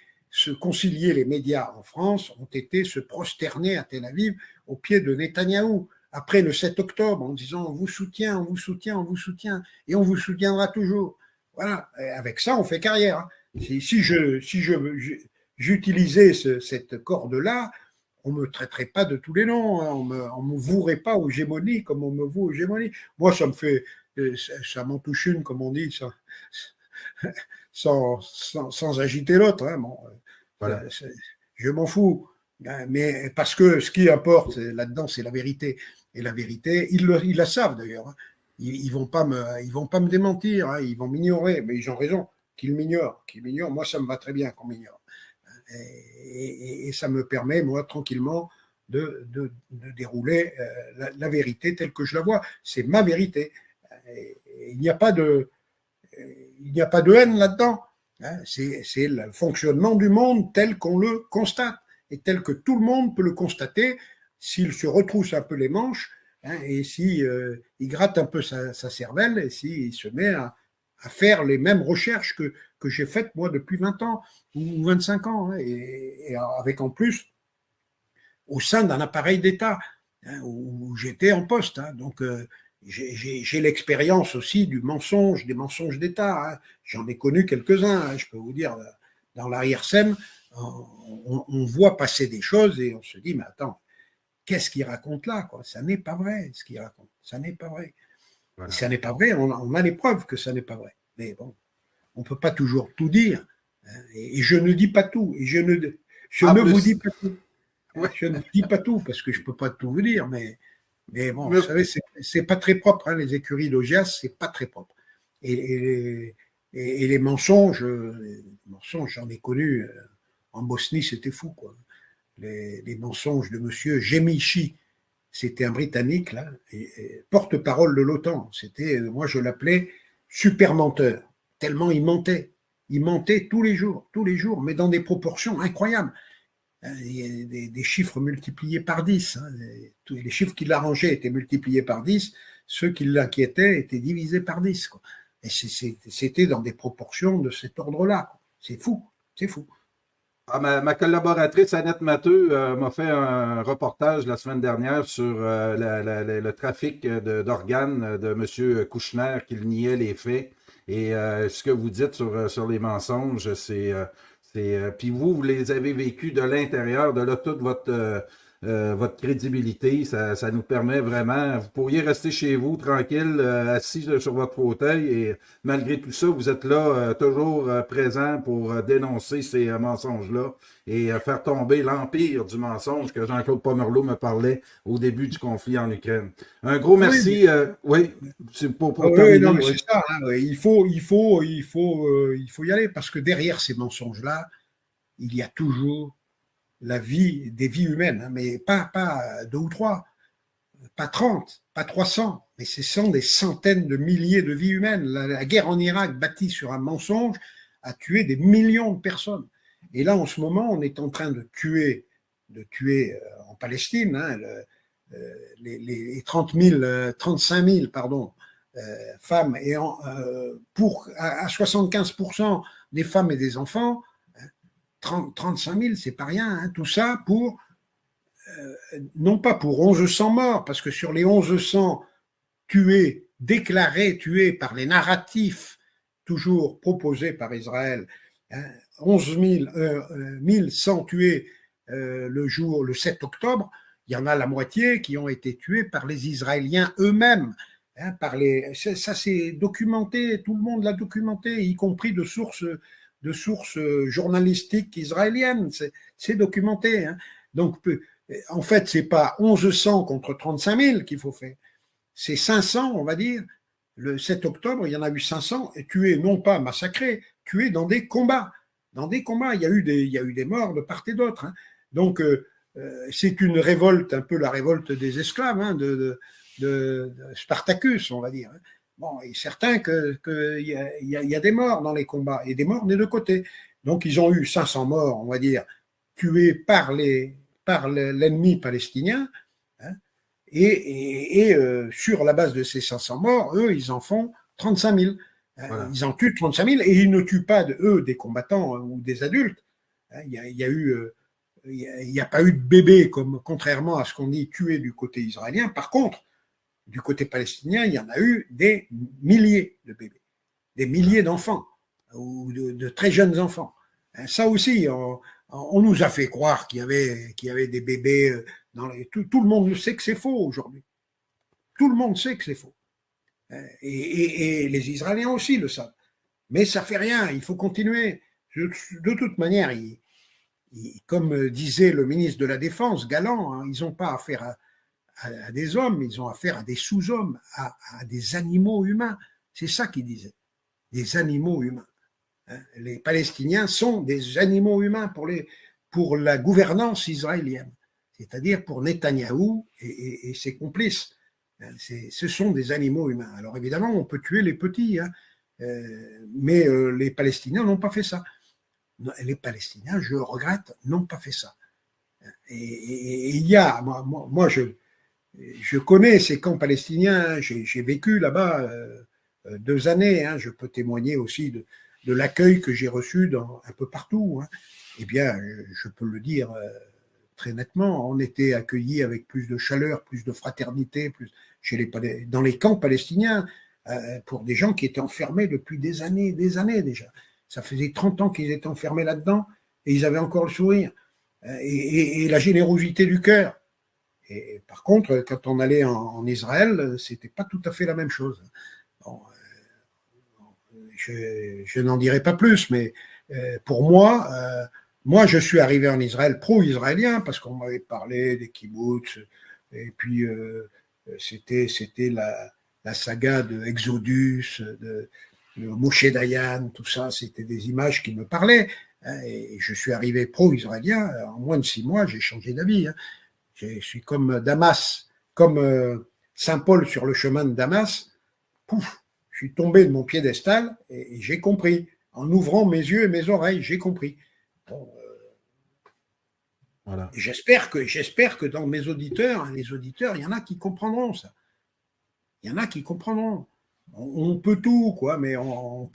les médias en France ont été se prosterner à Tel Aviv au pied de Netanyahou après le 7 octobre en disant on vous soutient, on vous soutient, on vous soutient et on vous soutiendra toujours. Voilà, et avec ça on fait carrière. Hein. Si j'utilisais cette corde-là, on ne me traiterait pas de tous les noms, hein. On me vouerait pas aux gémonies comme on me voue aux gémonies. Moi, ça m'en touche une, comme on dit, sans agiter l'autre. Hein. Bon, voilà. Je m'en fous. Mais parce que ce qui importe là-dedans, c'est la vérité. Et la vérité, ils la savent d'ailleurs. Hein. Ils vont pas me démentir, hein. Ils vont m'ignorer, mais ils ont raison qu'ils m'ignorent. Moi, ça me va très bien qu'on m'ignore. Et ça me permet, moi, tranquillement, de dérouler la vérité telle que je la vois. C'est ma vérité. Il n'y a pas de haine là-dedans. Hein. C'est le fonctionnement du monde tel qu'on le constate et tel que tout le monde peut le constater s'il se retrousse un peu les manches, hein, et s'il gratte un peu sa cervelle et s'il se met à faire les mêmes recherches que j'ai faites moi depuis 20 ans ou 25 ans, hein, et avec en plus au sein d'un appareil d'État, hein, où j'étais en poste. Hein, donc j'ai l'expérience aussi des mensonges d'État. Hein. J'en ai connu quelques-uns, hein, je peux vous dire, dans l'arrière-scène, on voit passer des choses et on se dit, mais attends, qu'est-ce qu'il raconte là, quoi? Ça n'est pas vrai, ce qu'il raconte. Ça n'est pas vrai. Voilà. Ça n'est pas vrai, on a les preuves que ça n'est pas vrai. Mais bon, on ne peut pas toujours tout dire. Hein, et je ne dis pas tout. Et je ne vous dis pas tout. Ouais. Je ne dis pas tout parce que je ne peux pas tout vous dire. Mais bon, vous savez, c'est pas très propre. Hein, les écuries d'Augias, c'est pas très propre. Et les mensonges, j'en ai connu en Bosnie, c'était fou, quoi. Les mensonges de monsieur Gemici, c'était un Britannique, là, et porte-parole de l'OTAN. Moi je l'appelais super menteur, tellement il mentait. Il mentait tous les jours, mais dans des proportions incroyables. Il y a des chiffres multipliés par 10. Hein. Les chiffres qui l'arrangeaient étaient multipliés par 10, ceux qui l'inquiétaient étaient divisés par 10. Quoi. Et c'était dans des proportions de cet ordre-là. Quoi. C'est fou, c'est fou. Ah, ma collaboratrice Annette Matteux m'a fait un reportage la semaine dernière sur le trafic d'organes de M. Kouchner, qui niait les faits. Et ce que vous dites sur les mensonges, puis vous les avez vécus de l'intérieur, de là toute votre crédibilité. Ça nous permet vraiment, vous pourriez rester chez vous tranquille, assis sur votre fauteuil, et malgré tout ça, vous êtes là toujours présent pour dénoncer ces mensonges-là et faire tomber l'empire du mensonge que Jean-Claude Pomerleau me parlait au début du conflit en Ukraine. Un gros merci. Oui, c'est pour terminer. Non, c'est ça. Hein, il faut y aller parce que derrière ces mensonges-là, il y a toujours des vies humaines, hein, mais pas 2 ou 3, pas 30, pas 300, mais ce sont des centaines de milliers de vies humaines. La guerre en Irak, bâtie sur un mensonge, a tué des millions de personnes. Et là, en ce moment, on est en train de tuer en Palestine, hein, les 35 000 femmes, et à 75% des femmes et des enfants. 35 000, c'est pas rien, hein, tout ça pour, non pas pour 1100 morts, parce que sur les 1100 déclarés tués par les narratifs toujours proposés par Israël, hein, 1100 tués le 7 octobre, il y en a la moitié qui ont été tués par les Israéliens eux-mêmes. Hein, ça c'est documenté, tout le monde l'a documenté, y compris de sources journalistiques israéliennes, c'est documenté. Hein. Donc, en fait, c'est pas 1100 contre 35 000 qu'il faut faire, c'est 500, on va dire. Le 7 octobre, il y en a eu 500 tués, non pas massacrés, tués dans des combats. Dans des combats, il y a eu des morts de part et d'autre. Hein. Donc, c'est une révolte, un peu la révolte des esclaves, hein, de Spartacus, on va dire. Hein. Bon, il est certain qu'il y a des morts dans les combats, et des morts des deux côtés. Donc, ils ont eu 500 morts, on va dire, tués par l'ennemi palestinien, hein, et sur la base de ces 500 morts, eux, ils en font 35 000. Voilà. Ils en tuent 35 000 et ils ne tuent pas, eux, des combattants ou des adultes. Il n'y a pas eu de bébés, contrairement à ce qu'on dit, tués du côté israélien. Par contre, du côté palestinien, il y en a eu des milliers de bébés, des milliers d'enfants, ou de très jeunes enfants. Ça aussi, on nous a fait croire qu'il y avait des bébés tout le monde sait que c'est faux aujourd'hui. Tout le monde sait que c'est faux. Et les Israéliens aussi le savent. Mais ça fait rien, il faut continuer. De toute manière, comme disait le ministre de la Défense, Galland, hein, ils n'ont pas affaire à des hommes, ils ont affaire à des sous-hommes, à des animaux humains. C'est ça qu'il disait, des animaux humains. Les Palestiniens sont des animaux humains pour la gouvernance israélienne, c'est-à-dire pour Netanyahou et ses complices. Ce sont des animaux humains. Alors évidemment, on peut tuer les petits, hein, mais les Palestiniens n'ont pas fait ça. Les Palestiniens, je regrette, n'ont pas fait ça. Et il y a, moi je connais ces camps palestiniens, j'ai vécu là-bas 2 années, hein, je peux témoigner aussi de l'accueil que j'ai reçu un peu partout. Hein. Eh bien, je peux le dire très nettement, on était accueillis avec plus de chaleur, plus de fraternité, dans les camps palestiniens, pour des gens qui étaient enfermés depuis des années déjà. Ça faisait 30 ans qu'ils étaient enfermés là-dedans et ils avaient encore le sourire et la générosité du cœur. Et par contre, quand on allait en Israël, c'était pas tout à fait la même chose. Bon, je n'en dirai pas plus, mais pour moi, je suis arrivé en Israël pro-israélien parce qu'on m'avait parlé des kibbutz et puis c'était la saga de Exodus, de Moshe Dayan, tout ça, c'était des images qui me parlaient. Hein, et je suis arrivé pro-israélien. En moins de 6 mois, j'ai changé d'avis. Hein. Je suis comme Damas, comme Saint Paul sur le chemin de Damas. Pouf, je suis tombé de mon piédestal et j'ai compris. En ouvrant mes yeux et mes oreilles, j'ai compris. Bon, voilà. J'espère que dans mes auditeurs, les auditeurs, il y en a qui comprendront ça. Il y en a qui comprendront. On peut tout, quoi, mais on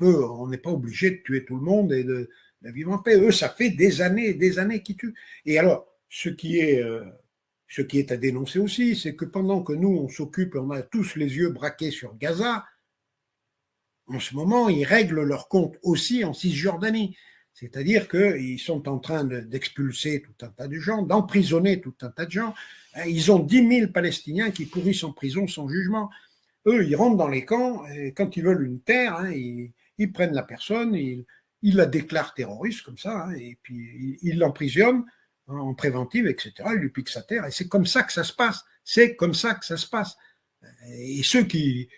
n'est pas obligé de tuer tout le monde et de vivre en paix. Eux, ça fait des années qu'ils tuent. Et alors, ce qui est à dénoncer aussi, c'est que pendant que nous, on s'occupe, on a tous les yeux braqués sur Gaza, en ce moment, ils règlent leur compte aussi en Cisjordanie. C'est-à-dire qu'ils sont en train d'expulser tout un tas de gens, d'emprisonner tout un tas de gens. Ils ont 10 000 Palestiniens qui pourrissent en prison sans jugement. Eux, ils rentrent dans les camps, et quand ils veulent une terre, hein, ils prennent la personne, ils la déclarent terroriste comme ça, hein, et puis ils l'emprisonnent en préventive, etc. Ils lui piquent sa terre, et c'est comme ça que ça se passe. C'est comme ça que ça se passe. Et ceux qui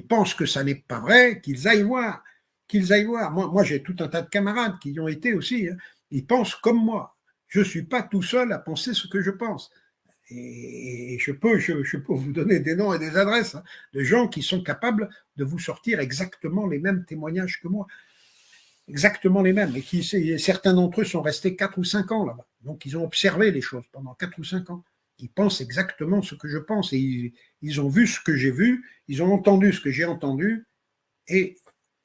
pensent que ça n'est pas vrai, qu'ils aillent voir. Moi, j'ai tout un tas de camarades qui y ont été aussi. Hein. Ils pensent comme moi. Je ne suis pas tout seul à penser ce que je pense. Et je peux vous donner des noms et des adresses hein, de gens qui sont capables de vous sortir exactement les mêmes témoignages que moi. Exactement les mêmes. Et certains d'entre eux sont restés 4 ou 5 ans là-bas. Donc, ils ont observé les choses pendant 4 ou 5 ans. Ils pensent exactement ce que je pense. Et ils ont vu ce que j'ai vu, ils ont entendu ce que j'ai entendu. Et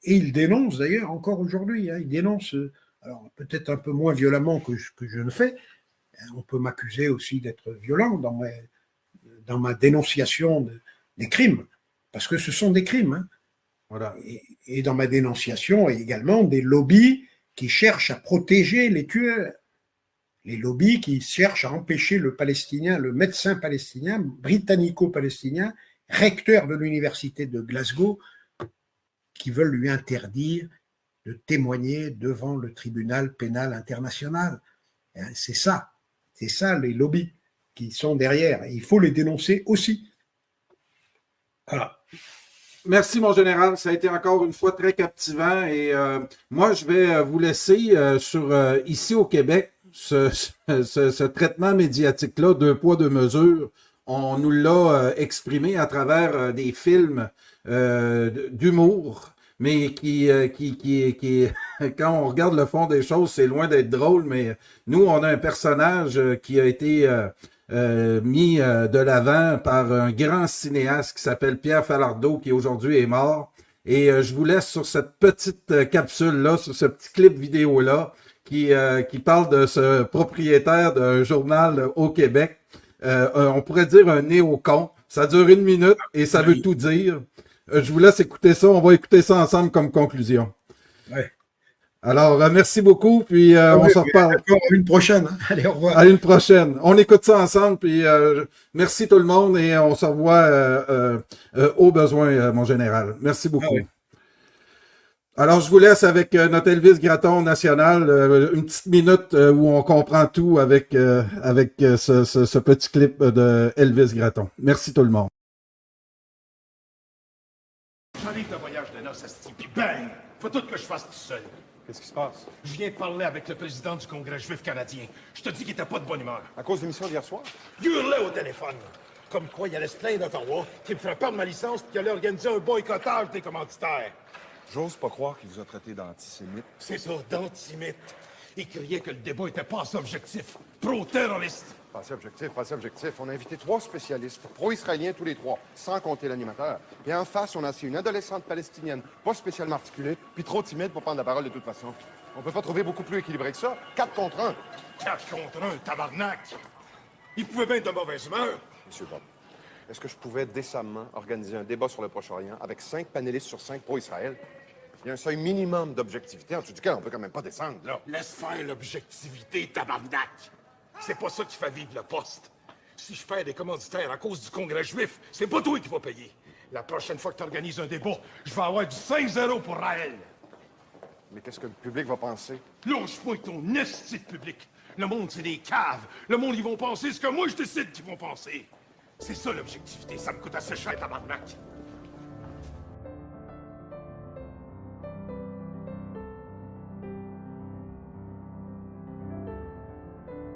ils dénoncent d'ailleurs encore aujourd'hui. Hein, ils dénoncent, alors peut-être un peu moins violemment que je ne fais. On peut m'accuser aussi d'être violent dans ma dénonciation des crimes, parce que ce sont des crimes. Hein. Voilà. Et dans ma dénonciation, également des lobbies qui cherchent à protéger les tueurs. Les lobbies qui cherchent à empêcher le médecin palestinien, britannico-palestinien, recteur de l'université de Glasgow, qui veulent lui interdire de témoigner devant le tribunal pénal international. C'est ça les lobbies qui sont derrière. Et il faut les dénoncer aussi. Voilà. Merci, mon général. Ça a été encore une fois très captivant. Et moi, je vais vous laisser ici au Québec, ce traitement médiatique-là, 2 poids, 2 mesures. On nous l'a exprimé à travers des films d'humour, mais qui quand on regarde le fond des choses, c'est loin d'être drôle, mais nous, on a un personnage qui a été mis de l'avant par un grand cinéaste qui s'appelle Pierre Falardeau, qui aujourd'hui est mort. Et je vous laisse sur cette petite capsule-là, sur ce petit clip vidéo-là, qui parle de ce propriétaire d'un journal au Québec. On pourrait dire un néocon. Ça dure 1 minute et ça veut tout dire. Je vous laisse écouter ça. On va écouter ça ensemble comme conclusion. Ouais. Alors, merci beaucoup, puis on se reparle. À une prochaine. Hein. Allez, au revoir. À une prochaine. On écoute ça ensemble, puis merci tout le monde et on se revoit au besoin, mon général. Merci beaucoup. Ah oui. Alors, je vous laisse avec notre Elvis Gratton national, une petite minute où on comprend tout avec ce petit clip de Elvis Gratton. Merci tout le monde. J'arrive d'un voyage de noces, asti, puis bang! Faut tout que je fasse tout seul. Qu'est-ce qui se passe? Je viens de parler avec le président du Congrès juif canadien. Je te dis qu'il était pas de bonne humeur. À cause de l'émission d'hier soir? Il hurlait au téléphone. Comme quoi, il allait se plaindre d'Ottawa, qu'il me ferait perdre ma licence puis qu'il allait organiser un boycottage des commanditaires. J'ose pas croire qu'il vous a traité d'antisémite. C'est ça, d'antisémite. Il criait que le débat était pas assez objectif. Pro-terroriste. Pas assez objectif, pas assez objectif. On a invité 3 spécialistes, pro-israéliens tous les 3, sans compter l'animateur. Et en face, on a assis une adolescente palestinienne, pas spécialement articulée, puis trop timide pour prendre la parole de toute façon. On peut pas trouver beaucoup plus équilibré que ça. 4 contre 1. 4 contre 1, tabarnak. Il pouvait bien être de mauvaise humeur. Monsieur Bob, est-ce que je pouvais décemment organiser un débat sur le Proche-Orient avec 5 panélistes sur 5 pro-Israël? Il y a un seuil minimum d'objectivité en dessous duquel on peut quand même pas descendre, là. Laisse faire l'objectivité, tabarnak. C'est pas ça qui fait vivre le poste. Si je perds des commanditaires à cause du Congrès juif, c'est pas toi qui vas payer. La prochaine fois que tu organises un débat, je vais avoir du 5-0 pour Raël. Mais qu'est-ce que le public va penser? Lâche-moi ton esti de public. Le monde, c'est des caves. Le monde, ils vont penser ce que moi, je décide qu'ils vont penser. C'est ça, l'objectivité. Ça me coûte assez cher, tabarnak.